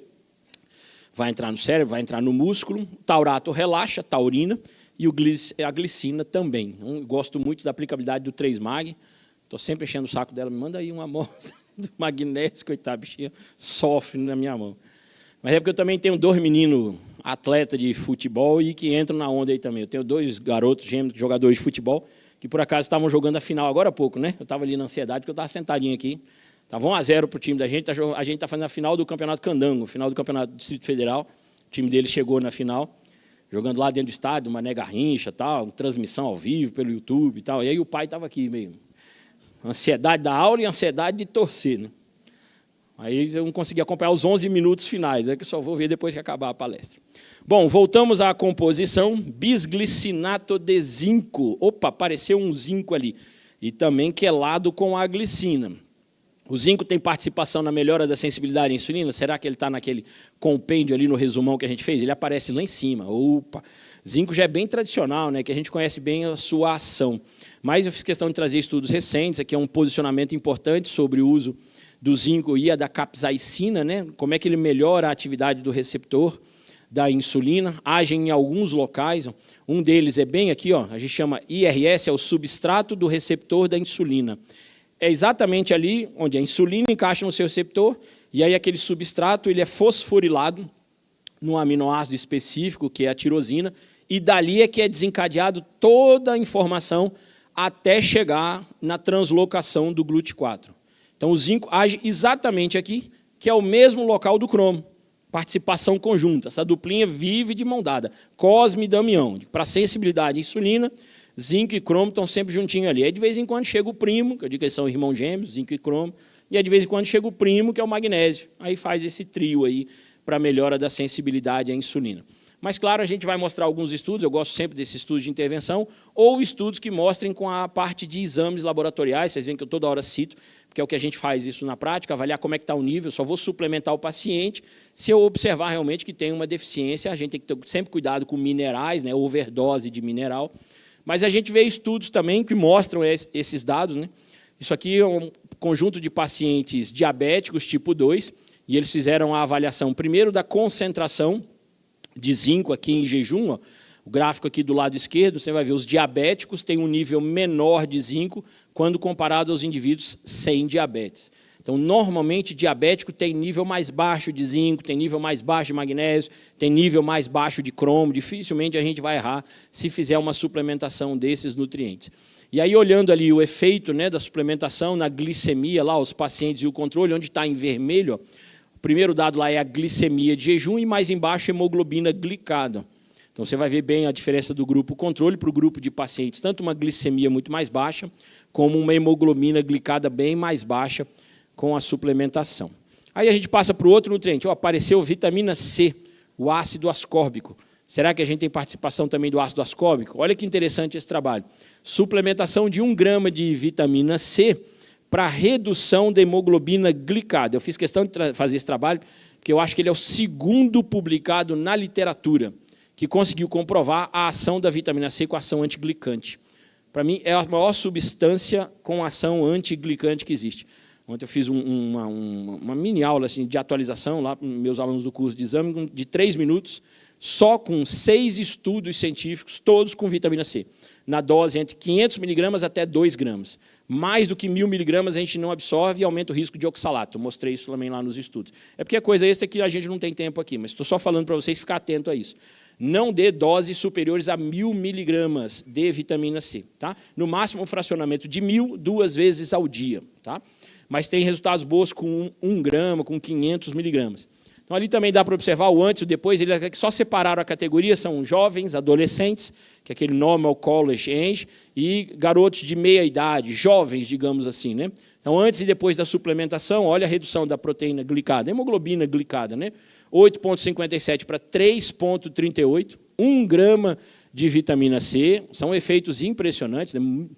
vai entrar no cérebro, vai entrar no músculo. O taurato relaxa, taurina, e a glicina também. Eu gosto muito da aplicabilidade do 3-MAG. Estou sempre enchendo o saco dela, me manda aí uma amostra do magnésio, coitada, bichinha, sofre na minha mão. Mas é porque eu também tenho 2 meninos atletas de futebol e que entram na onda aí também. Eu tenho 2 garotos gêmeos, jogadores de futebol, que por acaso estavam jogando a final agora há pouco, né? Eu estava ali na ansiedade, porque eu estava sentadinho aqui. Estava 1-0 para o time da gente, a gente está fazendo a final do Campeonato Candango, final do Campeonato do Distrito Federal. O time dele chegou na final, jogando lá dentro do estádio, Mané Garrincha, tal, transmissão ao vivo pelo YouTube e tal. E aí o pai estava aqui meio... Ansiedade da aula e ansiedade de torcer, né? Aí eu não consegui acompanhar os 11 minutos finais, que eu só vou ver depois que acabar a palestra. Bom, voltamos à composição. Bisglicinato de zinco. Opa, apareceu um zinco ali. E também quelado com a glicina. O zinco tem participação na melhora da sensibilidade à insulina? Será que ele está naquele compêndio ali no resumão que a gente fez? Ele aparece lá em cima. Opa! Zinco já é bem tradicional, né, que a gente conhece bem a sua ação. Mas eu fiz questão de trazer estudos recentes, aqui é um posicionamento importante sobre o uso do zinco e a da capsaicina, né, como é que ele melhora a atividade do receptor da insulina, age em alguns locais, um deles é bem aqui, ó, a gente chama IRS, é o substrato do receptor da insulina. É exatamente ali onde a insulina encaixa no seu receptor, e aí aquele substrato ele é fosforilado num aminoácido específico, que é a tirosina, e dali é que é desencadeado toda a informação até chegar na translocação do GLUT4. Então, o zinco age exatamente aqui, que é o mesmo local do cromo. Participação conjunta. Essa duplinha vive de mão dada. Cosme e Damião. Para sensibilidade à insulina, zinco e cromo estão sempre juntinhos ali. Aí, de vez em quando, chega o primo, que eu digo que eles são irmãos gêmeos, zinco e cromo, e aí, de vez em quando chega o primo, que é o magnésio. Aí faz esse trio aí para a melhora da sensibilidade à insulina. Mas, claro, a gente vai mostrar alguns estudos, eu gosto sempre desses estudos de intervenção, ou estudos que mostrem com a parte de exames laboratoriais, vocês veem que eu toda hora cito, porque é o que a gente faz isso na prática, avaliar como é que está o nível, só vou suplementar o paciente se eu observar realmente que tem uma deficiência, a gente tem que ter sempre cuidado com minerais, né, overdose de mineral, mas a gente vê estudos também que mostram esses dados, né? Isso aqui é um conjunto de pacientes diabéticos tipo 2, e eles fizeram a avaliação primeiro da concentração de zinco aqui em jejum, ó. O gráfico aqui do lado esquerdo, você vai ver os diabéticos têm um nível menor de zinco quando comparado aos indivíduos sem diabetes. Então, normalmente, diabético tem nível mais baixo de zinco, tem nível mais baixo de magnésio, tem nível mais baixo de cromo, dificilmente a gente vai errar se fizer uma suplementação desses nutrientes. E aí, olhando ali o efeito, né, da suplementação na glicemia, lá, os pacientes e o controle, onde está em vermelho, ó, o primeiro dado lá é a glicemia de jejum e mais embaixo a hemoglobina glicada. Então, você vai ver bem a diferença do grupo controle para o grupo de pacientes, tanto uma glicemia muito mais baixa, como uma hemoglobina glicada bem mais baixa com a suplementação. Aí a gente passa para o outro nutriente. Apareceu vitamina C, o ácido ascórbico. Será que a gente tem participação também do ácido ascórbico? Olha que interessante esse trabalho. Suplementação de 1 grama de vitamina C para redução da hemoglobina glicada. Eu fiz questão de fazer esse trabalho, porque eu acho que ele é o segundo publicado na literatura que conseguiu comprovar a ação da vitamina C com ação antiglicante. Para mim, é a maior substância com ação antiglicante que existe. Ontem eu fiz uma mini aula assim, de atualização lá para meus alunos do curso de exame, de 3 minutos, só com 6 estudos científicos, todos com vitamina C, na dose entre 500 miligramas até 2 gramas. Mais do que 1.000 miligramas a gente não absorve e aumenta o risco de oxalato. Eu mostrei isso também lá nos estudos. É porque a coisa extra é que a gente não tem tempo aqui, mas estou só falando para vocês ficar atento a isso. Não dê doses superiores a 1.000 miligramas de vitamina C. Tá? No máximo, um fracionamento de 1.000, 2 vezes ao dia. Tá? Mas tem resultados bons com 1 grama, com 500 miligramas. Então, ali também dá para observar o antes e o depois. Eles só separaram a categoria, são jovens, adolescentes, que é aquele normal college age, e garotos de meia idade, jovens, digamos assim. Né? Então, antes e depois da suplementação, olha a redução da proteína glicada, hemoglobina glicada, né? 8,57 para 3,38, 1 grama de vitamina C, são efeitos impressionantes, né? Um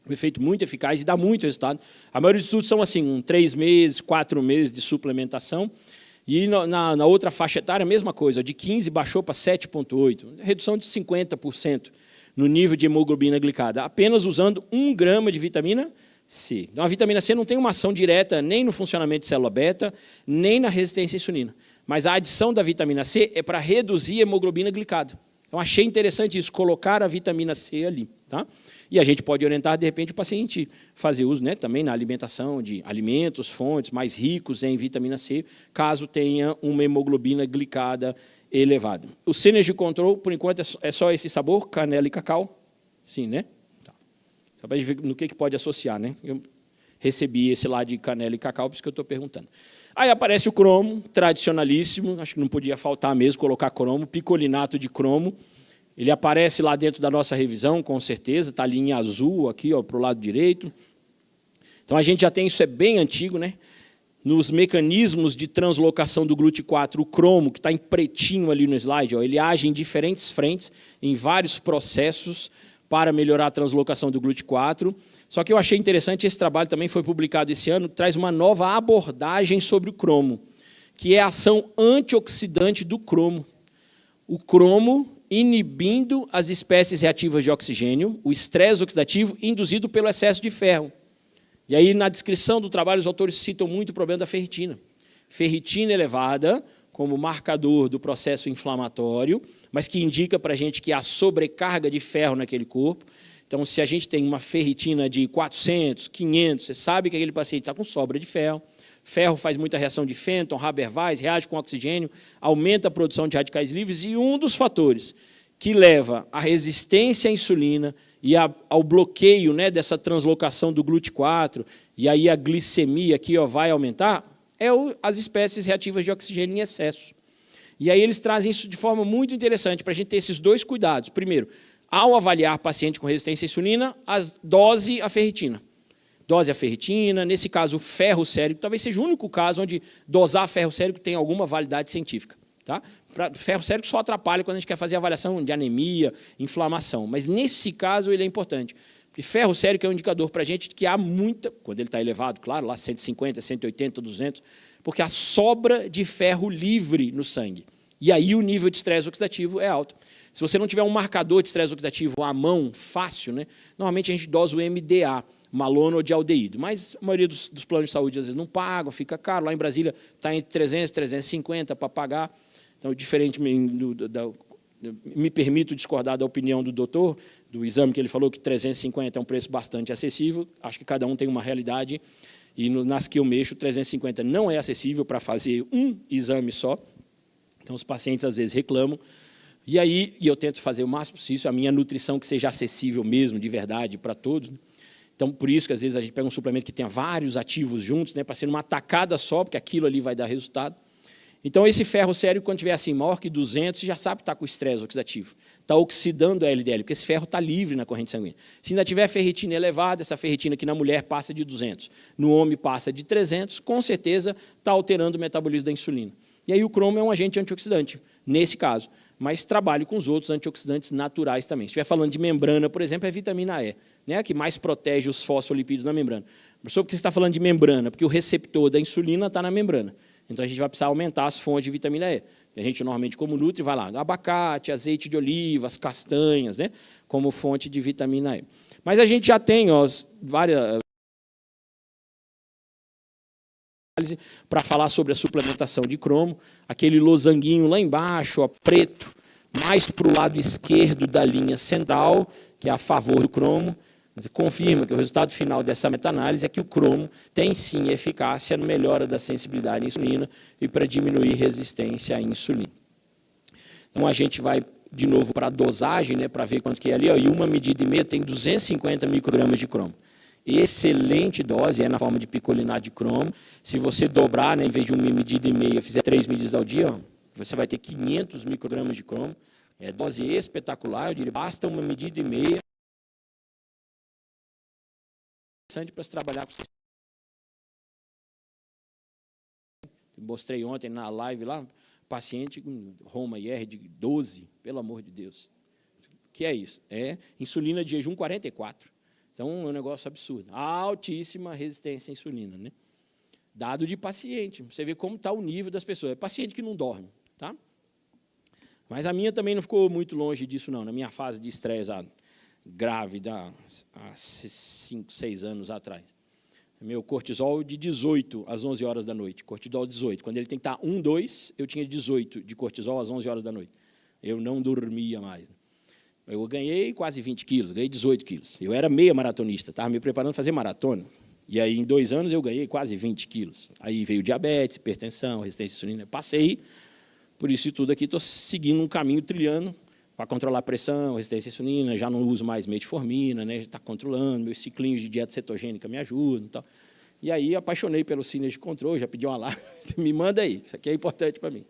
efeito muito eficaz e dá muito resultado. A maioria dos estudos são assim, 3 meses, 4 meses de suplementação. E na outra faixa etária, a mesma coisa, de 15 baixou para 7,8, redução de 50% no nível de hemoglobina glicada, apenas usando 1 grama de vitamina C. Então, a vitamina C não tem uma ação direta nem no funcionamento de célula beta, nem na resistência à insulina. Mas a adição da vitamina C é para reduzir a hemoglobina glicada. Então, achei interessante isso, colocar a vitamina C ali. Tá? E a gente pode orientar, de repente, o paciente fazer uso, né, também na alimentação de alimentos, fontes mais ricos em vitamina C, caso tenha uma hemoglobina glicada elevada. O Synergy Control, por enquanto, é só esse sabor, canela e cacau. Sim, né? Tá. Só para a gente ver no que pode associar. Né? Eu recebi esse lá de canela e cacau, por isso que eu estou perguntando. Aí aparece o cromo, tradicionalíssimo, acho que não podia faltar mesmo colocar cromo, picolinato de cromo. Ele aparece lá dentro da nossa revisão, com certeza, está ali em azul, aqui para o lado direito. Então, a gente já tem, isso é bem antigo, né? Nos mecanismos de translocação do GLUT4, o cromo, que está em pretinho ali no slide, ó, ele age em diferentes frentes, em vários processos, para melhorar a translocação do GLUT4. Só que eu achei interessante, esse trabalho também foi publicado esse ano, traz uma nova abordagem sobre o cromo, que é a ação antioxidante do cromo. O cromo inibindo as espécies reativas de oxigênio, o estresse oxidativo induzido pelo excesso de ferro. E aí, na descrição do trabalho, os autores citam muito o problema da ferritina. Ferritina elevada como marcador do processo inflamatório, mas que indica para a gente que há sobrecarga de ferro naquele corpo. Então, se a gente tem uma ferritina de 400, 500, você sabe que aquele paciente está com sobra de ferro. Ferro faz muita reação de Fenton, Haber-Weiss, reage com oxigênio, aumenta a produção de radicais livres, e um dos fatores que leva à resistência à insulina e ao bloqueio, né, dessa translocação do GLUT4, e aí a glicemia aqui, ó, vai aumentar, é as espécies reativas de oxigênio em excesso. E aí eles trazem isso de forma muito interessante, para a gente ter esses dois cuidados. Primeiro, ao avaliar paciente com resistência à insulina, a dose a ferritina. dose a ferritina, nesse caso o ferro sérico, talvez seja o único caso onde dosar ferro sérico tem alguma validade científica. Tá? Ferro sérico só atrapalha quando a gente quer fazer avaliação de anemia, inflamação, mas nesse caso ele é importante, porque ferro sérico é um indicador para a gente de que há muita, quando ele está elevado, claro, lá 150, 180, 200, porque há sobra de ferro livre no sangue, e aí o nível de estresse oxidativo é alto. Se você não tiver um marcador de estresse oxidativo à mão, fácil, né, normalmente a gente dosa o MDA, malonodialdeído, mas a maioria dos planos de saúde às vezes não pagam, fica caro, lá em Brasília está entre 300 e 350 para pagar. Então, diferente, me permito discordar da opinião do doutor, do exame que ele falou que 350 é um preço bastante acessível, acho que cada um tem uma realidade, e nas que eu mexo, 350 não é acessível para fazer um exame só, então os pacientes às vezes reclamam, e aí eu tento fazer o máximo possível, a minha nutrição que seja acessível mesmo, de verdade, para todos, né? Então, por isso que às vezes a gente pega um suplemento que tenha vários ativos juntos, né, para ser uma tacada só, porque aquilo ali vai dar resultado. Então, esse ferro sérico, quando tiver assim, maior que 200, você já sabe que está com estresse oxidativo. Está oxidando a LDL, porque esse ferro está livre na corrente sanguínea. Se ainda tiver ferritina elevada, essa ferritina que na mulher passa de 200, no homem passa de 300, com certeza está alterando o metabolismo da insulina. E aí o cromo é um agente antioxidante, nesse caso. Mas trabalho com os outros antioxidantes naturais também. Se estiver falando de membrana, por exemplo, é vitamina E, né, que mais protege os fosfolipídios na membrana. Professor, por que você está falando de membrana? Porque o receptor da insulina está na membrana. Então, a gente vai precisar aumentar as fontes de vitamina E. A gente, normalmente, como nutri, vai lá, abacate, azeite de oliva, as castanhas, né, como fonte de vitamina E. Mas a gente já tem várias para falar sobre a suplementação de cromo, aquele losanguinho lá embaixo, ó, preto, mais para o lado esquerdo da linha central, que é a favor do cromo, confirma que o resultado final dessa meta-análise é que o cromo tem sim eficácia na melhora da sensibilidade à insulina e para diminuir resistência à insulina. Então a gente vai de novo para a dosagem, né, para ver quanto que é ali, ó, e 1,5 medida tem 250 microgramas de cromo. Excelente dose, é na forma de picolinato de cromo. Se você dobrar, né, em vez de 1,5 medida, fizer 3 medidas ao dia, ó, você vai ter 500 microgramas de cromo. É dose espetacular, eu diria, basta 1,5 medida. Interessante para se trabalhar com. Mostrei ontem na live lá, paciente com Roma IR de 12, pelo amor de Deus. O que é isso? É insulina de jejum 44. Então, é um negócio absurdo. Altíssima resistência à insulina, né? Dado de paciente. Você vê como está o nível das pessoas. É paciente que não dorme, tá? Mas a minha também não ficou muito longe disso, não. Na minha fase de estresse grávida, há 5, 6 anos atrás. Meu cortisol de 18 às 11 horas da noite. Cortisol 18. Quando ele tem que estar 1, 2, eu tinha 18 de cortisol às 11 horas da noite. Eu não dormia mais. Eu ganhei quase 20 quilos, ganhei 18 quilos. Eu era meia maratonista, estava me preparando para fazer maratona. E aí, em 2 anos, eu ganhei quase 20 quilos. Aí veio diabetes, hipertensão, resistência à insulina. Passei por isso e tudo aqui, estou seguindo um caminho, trilhando, para controlar a pressão, resistência à insulina, já não uso mais metformina, né, já está controlando, meus ciclinhos de dieta cetogênica me ajudam e tal. E aí, apaixonei pelo Sinus de controle, já pedi uma lá, me manda aí, isso aqui é importante para mim.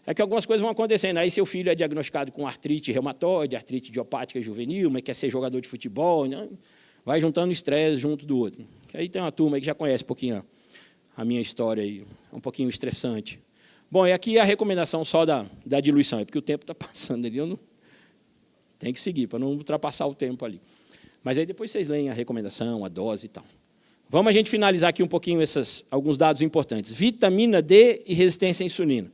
É que algumas coisas vão acontecendo. Aí seu filho é diagnosticado com artrite reumatoide, artrite idiopática juvenil, mas quer ser jogador de futebol, né? Vai juntando estresse junto do outro. Aí tem uma turma aí que já conhece um pouquinho a minha história, aí, um pouquinho estressante. Bom, e aqui a recomendação só da diluição, é porque o tempo está passando ali, eu não tenho que seguir, para não ultrapassar o tempo ali. Mas aí depois vocês leem a recomendação, a dose e tal. Vamos a gente finalizar aqui um pouquinho alguns dados importantes. Vitamina D e resistência à insulina.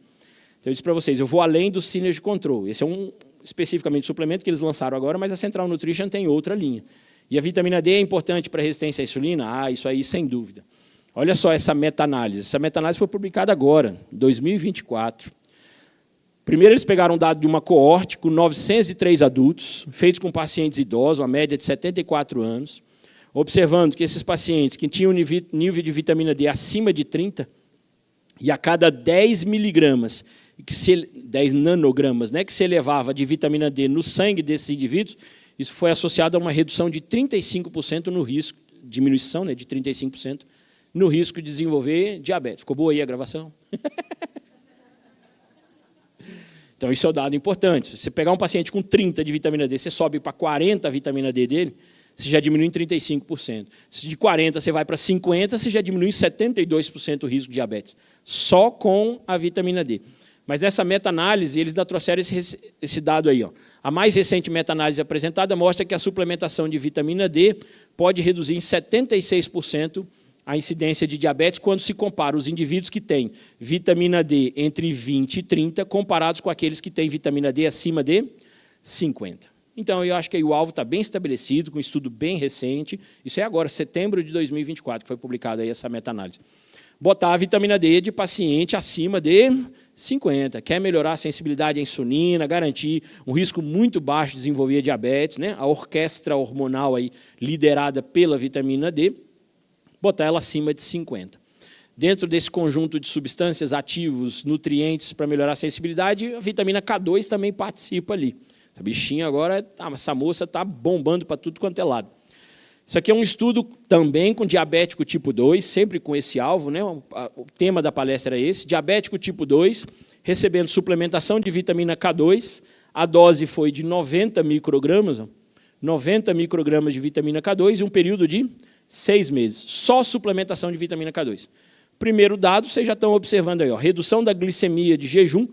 Então, eu disse para vocês, eu vou além do Sinus de Control. Esse é especificamente suplemento que eles lançaram agora, mas a Central Nutrition tem outra linha. E a vitamina D é importante para a resistência à insulina? Isso aí, sem dúvida. Olha só essa meta-análise. Essa meta-análise foi publicada agora, em 2024. Primeiro, eles pegaram um dado de uma coorte com 903 adultos, feitos com pacientes idosos, uma média de 74 anos, observando que esses pacientes que tinham nível de vitamina D acima de 30, e a cada 10 miligramas, 10 nanogramas, né, que se elevava de vitamina D no sangue desses indivíduos, isso foi associado a uma redução de 35% no risco, diminuição, né, de 35% no risco de desenvolver diabetes. Ficou boa aí a gravação? Então, isso é um dado importante. Se você pegar um paciente com 30 de vitamina D, você sobe para 40 a vitamina D dele, você já diminui em 35%. Se de 40% você vai para 50%, você já diminui em 72% o risco de diabetes, só com a vitamina D. Mas nessa meta-análise, eles ainda trouxeram esse dado aí. Ó. A mais recente meta-análise apresentada mostra que a suplementação de vitamina D pode reduzir em 76% a incidência de diabetes quando se compara os indivíduos que têm vitamina D entre 20 e 30, comparados com aqueles que têm vitamina D acima de 50. Então, eu acho que aí o alvo está bem estabelecido, com um estudo bem recente. Isso é agora, setembro de 2024, que foi publicada aí essa meta-análise. Botar a vitamina D de paciente acima de 50. Quer melhorar a sensibilidade à insulina, garantir um risco muito baixo de desenvolver diabetes, né? A orquestra hormonal aí, liderada pela vitamina D, botar ela acima de 50. Dentro desse conjunto de substâncias, ativos, nutrientes para melhorar a sensibilidade, a vitamina K2 também participa ali. A bichinha agora, essa moça está bombando para tudo quanto é lado. Isso aqui é um estudo também com diabético tipo 2, sempre com esse alvo, né? O tema da palestra é esse, diabético tipo 2, recebendo suplementação de vitamina K2, a dose foi de 90 microgramas, 90 microgramas de vitamina K2 em um período de 6 meses, só suplementação de vitamina K2. Primeiro dado, vocês já estão observando aí, ó, redução da glicemia de jejum.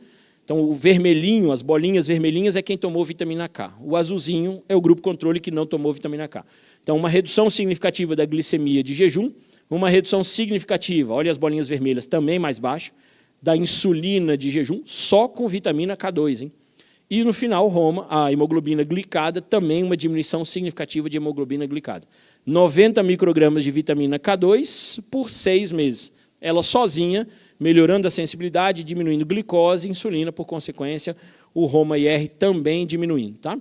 Então, o vermelhinho, as bolinhas vermelhinhas é quem tomou vitamina K. O azulzinho é o grupo controle que não tomou vitamina K. Então, uma redução significativa da glicemia de jejum, uma redução significativa, olha as bolinhas vermelhas, também mais baixa, da insulina de jejum, só com vitamina K2. Hein? E, no final, a hemoglobina glicada, também uma diminuição significativa de hemoglobina glicada. 90 microgramas de vitamina K2 por 6 meses. Ela sozinha, melhorando a sensibilidade, diminuindo glicose e insulina, por consequência, o HOMA-IR também diminuindo. Tá?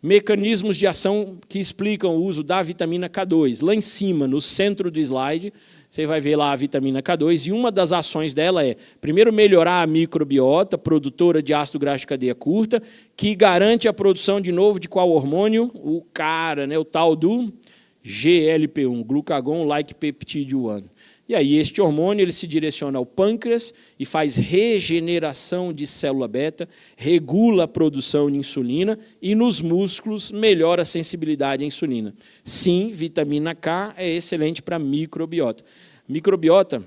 Mecanismos de ação que explicam o uso da vitamina K2. Lá em cima, no centro do slide, você vai ver lá a vitamina K2, e uma das ações dela é, primeiro, melhorar a microbiota, produtora de ácido graxo de cadeia curta, que garante a produção, de novo, de qual hormônio? O cara, né, o tal do GLP-1, Glucagon-like peptide 1. E aí, este hormônio ele se direciona ao pâncreas e faz regeneração de célula beta, regula a produção de insulina e, nos músculos, melhora a sensibilidade à insulina. Sim, vitamina K é excelente para a microbiota. Microbiota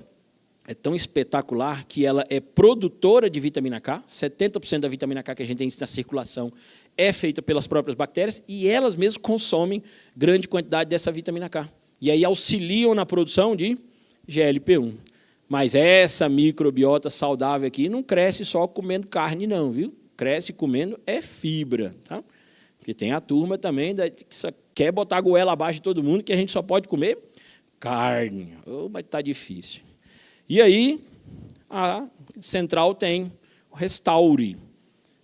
é tão espetacular que ela é produtora de vitamina K, 70% da vitamina K que a gente tem na circulação é feita pelas próprias bactérias e elas mesmas consomem grande quantidade dessa vitamina K. E aí auxiliam na produção de GLP-1. Mas essa microbiota saudável aqui não cresce só comendo carne, não, viu? Cresce comendo fibra, tá? Porque tem a turma também que só quer botar a goela abaixo de todo mundo, que a gente só pode comer carne. Oh, mas está difícil. E aí, a Central tem o Restaure,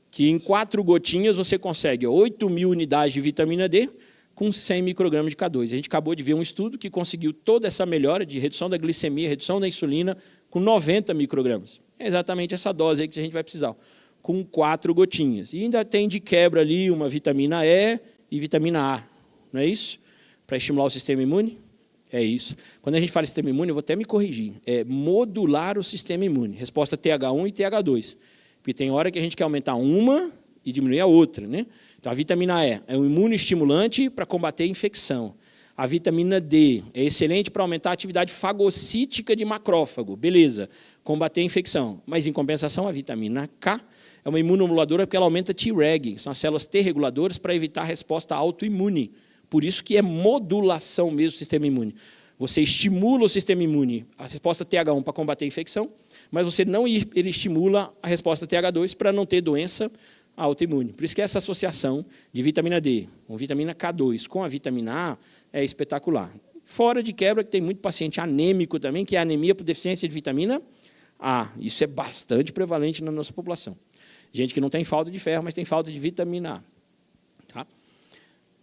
que em 4 gotinhas você consegue 8.000 unidades de vitamina D, com 100 microgramas de K2. A gente acabou de ver um estudo que conseguiu toda essa melhora de redução da glicemia, redução da insulina, com 90 microgramas. É exatamente essa dose aí que a gente vai precisar, com 4 gotinhas. E ainda tem de quebra ali uma vitamina E e vitamina A, não é isso? Para estimular o sistema imune? É isso. Quando a gente fala sistema imune, eu vou até me corrigir. É modular o sistema imune. Resposta TH1 e TH2. Porque tem hora que a gente quer aumentar uma e diminuir a outra, né? Então, a vitamina E é um imunoestimulante para combater a infecção. A vitamina D é excelente para aumentar a atividade fagocítica de macrófago. Beleza, combater a infecção. Mas, em compensação, a vitamina K é uma imunomoduladora porque ela aumenta Treg, são as células T reguladoras para evitar a resposta autoimune. Por isso que é modulação mesmo do sistema imune. Você estimula o sistema imune, a resposta TH1 para combater a infecção, mas você não ele estimula a resposta TH2 para não ter doença autoimune. Por isso que essa associação de vitamina D com vitamina K2 com a vitamina A é espetacular. Fora de quebra que tem muito paciente anêmico também, que é anemia por deficiência de vitamina A. Isso é bastante prevalente na nossa população. Gente que não tem falta de ferro, mas tem falta de vitamina A. Tá?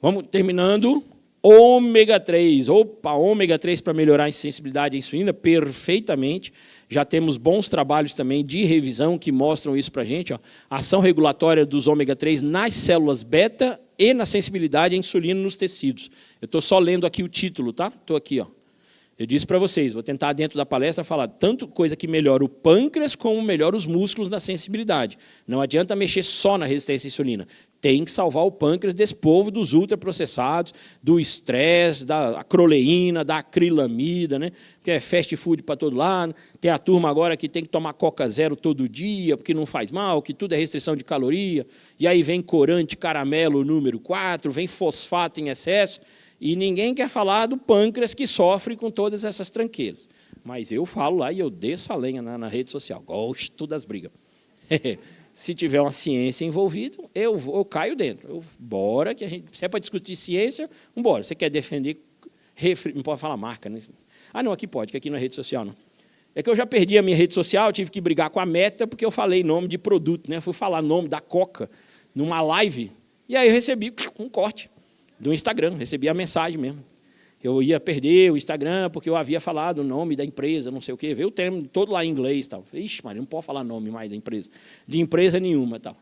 Vamos terminando. Ômega 3. Opa, ômega 3 para melhorar a sensibilidade à insulina, perfeitamente. Já temos bons trabalhos também de revisão que mostram isso para a gente. Ó. Ação regulatória dos ômega 3 nas células beta e na sensibilidade à insulina nos tecidos. Eu estou só lendo aqui o título, tá? Estou aqui, ó. Eu disse para vocês, vou tentar dentro da palestra falar tanto coisa que melhora o pâncreas como melhora os músculos na sensibilidade. Não adianta mexer só na resistência à insulina. Tem que salvar o pâncreas desse povo dos ultraprocessados, do estresse, da acroleína, da acrilamida, né? Que é fast food para todo lado. Tem a turma agora que tem que tomar Coca Zero todo dia, porque não faz mal, que tudo é restrição de caloria. E aí vem corante caramelo número 4, vem fosfato em excesso. E ninguém quer falar do pâncreas que sofre com todas essas tranqueiras. Mas eu falo lá e eu desço a lenha na rede social. Gosto das brigas. Se tiver uma ciência envolvida, eu caio dentro. Bora, que a gente, se é para discutir ciência, vambora. Você quer defender, não pode falar marca, né? Ah, não, aqui pode, que aqui não é rede social, não. É que eu já perdi a minha rede social, tive que brigar com a Meta, porque eu falei nome de produto, né? Fui falar nome da Coca numa live, e aí eu recebi um corte do Instagram, recebi a mensagem mesmo. Eu ia perder o Instagram porque eu havia falado o nome da empresa, não sei o quê. Veio o termo todo lá em inglês. Tal. Ixi, Maria, não pode falar nome mais da empresa. De empresa nenhuma. Tal.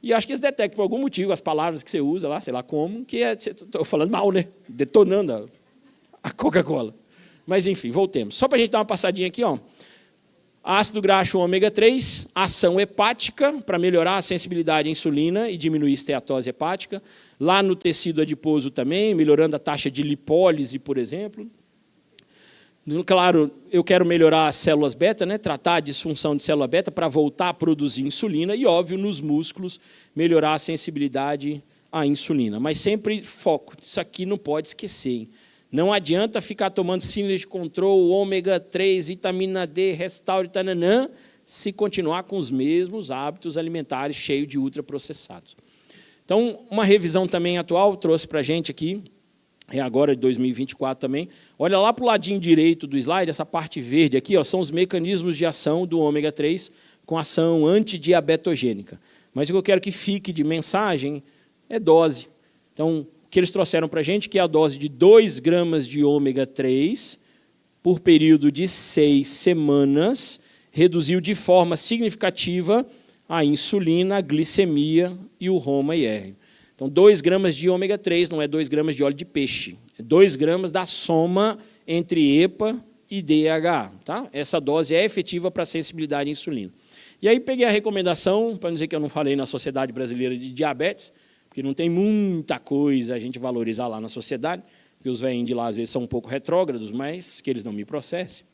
E acho que eles detectam, por algum motivo, as palavras que você usa lá, sei lá como, que estou falando mal, né? Detonando a Coca-Cola. Mas, enfim, voltemos. Só para a gente dar uma passadinha aqui, ó. Ácido graxo ômega 3, ação hepática, para melhorar a sensibilidade à insulina e diminuir a esteatose hepática. Lá no tecido adiposo também, melhorando a taxa de lipólise, por exemplo. Claro, eu quero melhorar as células beta, né? Tratar a disfunção de célula beta para voltar a produzir insulina. E, óbvio, nos músculos, melhorar a sensibilidade à insulina. Mas sempre foco, isso aqui não pode esquecer, hein? Não adianta ficar tomando síndrome de controle, ômega 3, vitamina D, restaure, tananã, se continuar com os mesmos hábitos alimentares cheios de ultraprocessados. Então, uma revisão também atual, trouxe para a gente aqui, é agora de 2024 também. Olha lá para o ladinho direito do slide, essa parte verde aqui, ó, são os mecanismos de ação do ômega 3 com ação antidiabetogênica. Mas o que eu quero que fique de mensagem é dose. Então, o que eles trouxeram para a gente, que é a dose de 2 gramas de ômega 3 por período de 6 semanas, reduziu de forma significativa a insulina, a glicemia e o Roma-IR. Então, 2 gramas de ômega 3 não é 2 gramas de óleo de peixe, é 2 gramas da soma entre EPA e DHA. Tá? Essa dose é efetiva para a sensibilidade à insulina. E aí peguei a recomendação, para não dizer que eu não falei na Sociedade Brasileira de Diabetes, porque não tem muita coisa a gente valorizar lá na sociedade, porque os velhinhos de lá, às vezes, são um pouco retrógrados, mas que eles não me processem.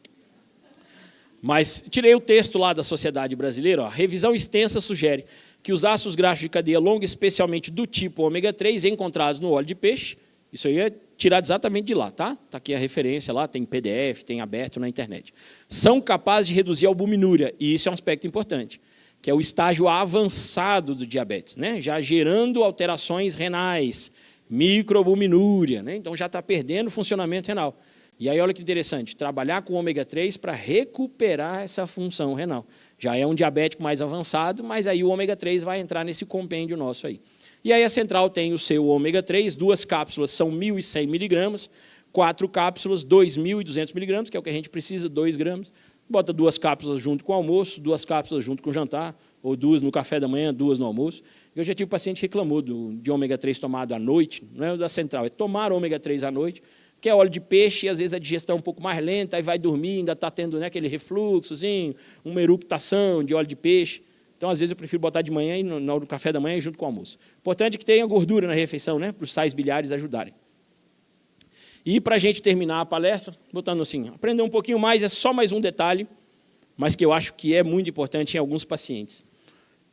Mas tirei o texto lá da Sociedade Brasileira. Ó, revisão extensa sugere que os ácidos graxos de cadeia longa, especialmente do tipo ômega 3, encontrados no óleo de peixe, isso aí é tirado exatamente de lá, tá? Está aqui a referência lá, tem PDF, tem aberto na internet. São capazes de reduzir a albuminúria, e isso é um aspecto importante, que é o estágio avançado do diabetes, né? Já gerando alterações renais, microalbuminúria, né? Então já está perdendo o funcionamento renal. E aí, olha que interessante, trabalhar com ômega 3 para recuperar essa função renal. Já é um diabético mais avançado, mas aí o ômega 3 vai entrar nesse compêndio nosso aí. E aí a central tem o seu ômega 3, 2 cápsulas são 1.100 miligramas, 4 cápsulas, 2.200 miligramas, que é o que a gente precisa, 2 gramas. Bota 2 cápsulas junto com o almoço, 2 cápsulas junto com o jantar, ou 2 no café da manhã, 2 no almoço. Eu já tive paciente que reclamou de ômega 3 tomado à noite, não é da central, é tomar ômega 3 à noite, que é óleo de peixe, e às vezes a digestão é um pouco mais lenta, aí vai dormir, ainda está tendo, né, aquele refluxozinho, uma eruptação de óleo de peixe. Então, às vezes, eu prefiro botar de manhã e no café da manhã junto com o almoço. Importante que tenha gordura na refeição, né, para os sais biliares ajudarem. E, para a gente terminar a palestra, botando assim, aprender um pouquinho mais, é só mais um detalhe, mas que eu acho que é muito importante em alguns pacientes.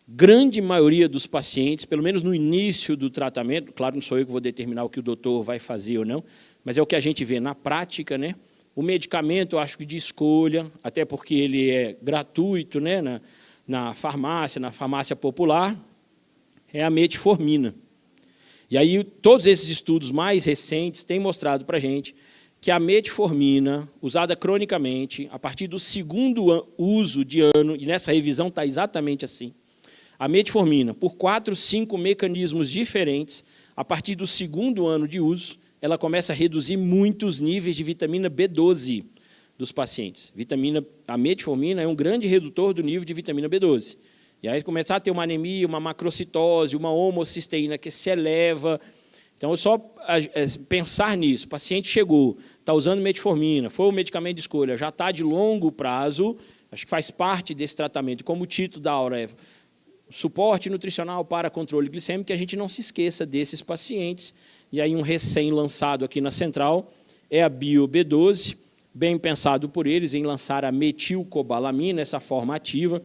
Grande maioria dos pacientes, pelo menos no início do tratamento, claro, não sou eu que vou determinar o que o doutor vai fazer ou não, mas é o que a gente vê na prática, né? O medicamento, eu acho que de escolha, até porque ele é gratuito, né, na farmácia popular, é a metformina. E aí, todos esses estudos mais recentes têm mostrado para a gente que a metformina, usada cronicamente, a partir do 2º uso de ano, e nessa revisão está exatamente assim, a metformina, por 4, 5 mecanismos diferentes, a partir do 2º ano de uso, ela começa a reduzir muitos níveis de vitamina B12 dos pacientes. A metformina é um grande redutor do nível de vitamina B12. E aí começar a ter uma anemia, uma macrocitose, uma homocisteína que se eleva. Então, só pensar nisso. O paciente chegou, está usando metformina, foi o medicamento de escolha, já está de longo prazo, acho que faz parte desse tratamento. Como o título da aula é suporte nutricional para controle glicêmico, que a gente não se esqueça desses pacientes. E aí um recém-lançado aqui na Central é a Bio-B12, bem pensado por eles em lançar a metilcobalamina, essa forma ativa,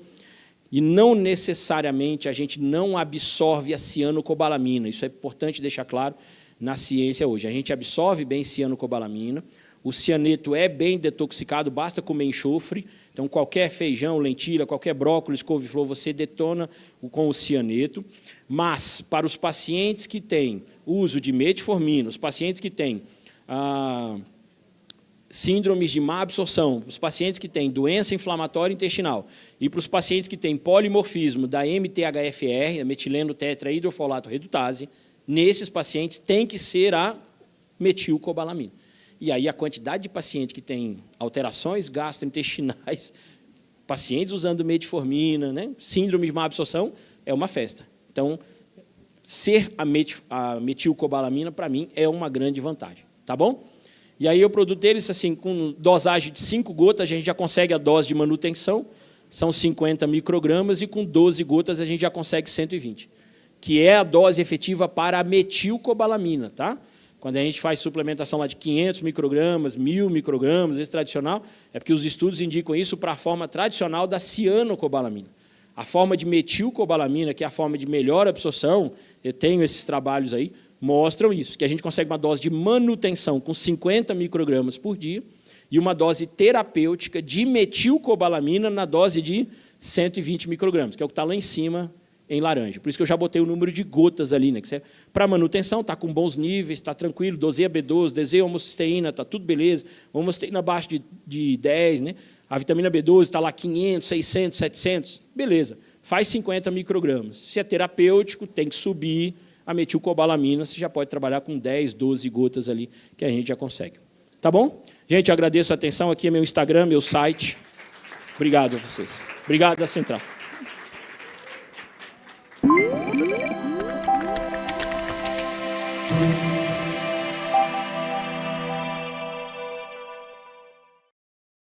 e não necessariamente a gente não absorve a cianocobalamina. Isso é importante deixar claro na ciência hoje. A gente absorve bem cianocobalamina, o cianeto é bem detoxicado, basta comer enxofre. Então, qualquer feijão, lentilha, qualquer brócolis, couve-flor, você detona com o cianeto. Mas, para os pacientes que têm uso de metformina, os pacientes que têm síndromes de má absorção, os pacientes que têm doença inflamatória intestinal e para os pacientes que têm polimorfismo da MTHFR, a metileno tetrahidrofolato redutase, nesses pacientes tem que ser a metilcobalamina. E aí a quantidade de pacientes que têm alterações gastrointestinais, pacientes usando metformina, né, síndrome de má absorção, é uma festa. Então, ser a metilcobalamina, para mim, é uma grande vantagem. Tá bom? E aí o produto deles, assim, com dosagem de 5 gotas, a gente já consegue a dose de manutenção, são 50 microgramas, e com 12 gotas a gente já consegue 120, que é a dose efetiva para a metilcobalamina, tá? Quando a gente faz suplementação lá de 500 microgramas, 1.000 microgramas, esse tradicional, é porque os estudos indicam isso para a forma tradicional da cianocobalamina. A forma de metilcobalamina, que é a forma de melhor absorção, eu tenho esses trabalhos aí, mostram isso, que a gente consegue uma dose de manutenção com 50 microgramas por dia e uma dose terapêutica de metilcobalamina na dose de 120 microgramas, que é o que está lá em cima em laranja. Por isso que eu já botei o número de gotas ali, né? Que para manutenção, está com bons níveis, está tranquilo, dosei a B12, dosei a homocisteína, está tudo beleza, homocisteína abaixo de 10, né? A vitamina B12 está lá 500, 600, 700, beleza. Faz 50 microgramas. Se é terapêutico, tem que subir a metilcobalamina, você já pode trabalhar com 10, 12 gotas ali, que a gente já consegue. Tá bom? Gente, eu agradeço a atenção. Aqui é meu Instagram, meu site. Obrigado a vocês. Obrigado da Central.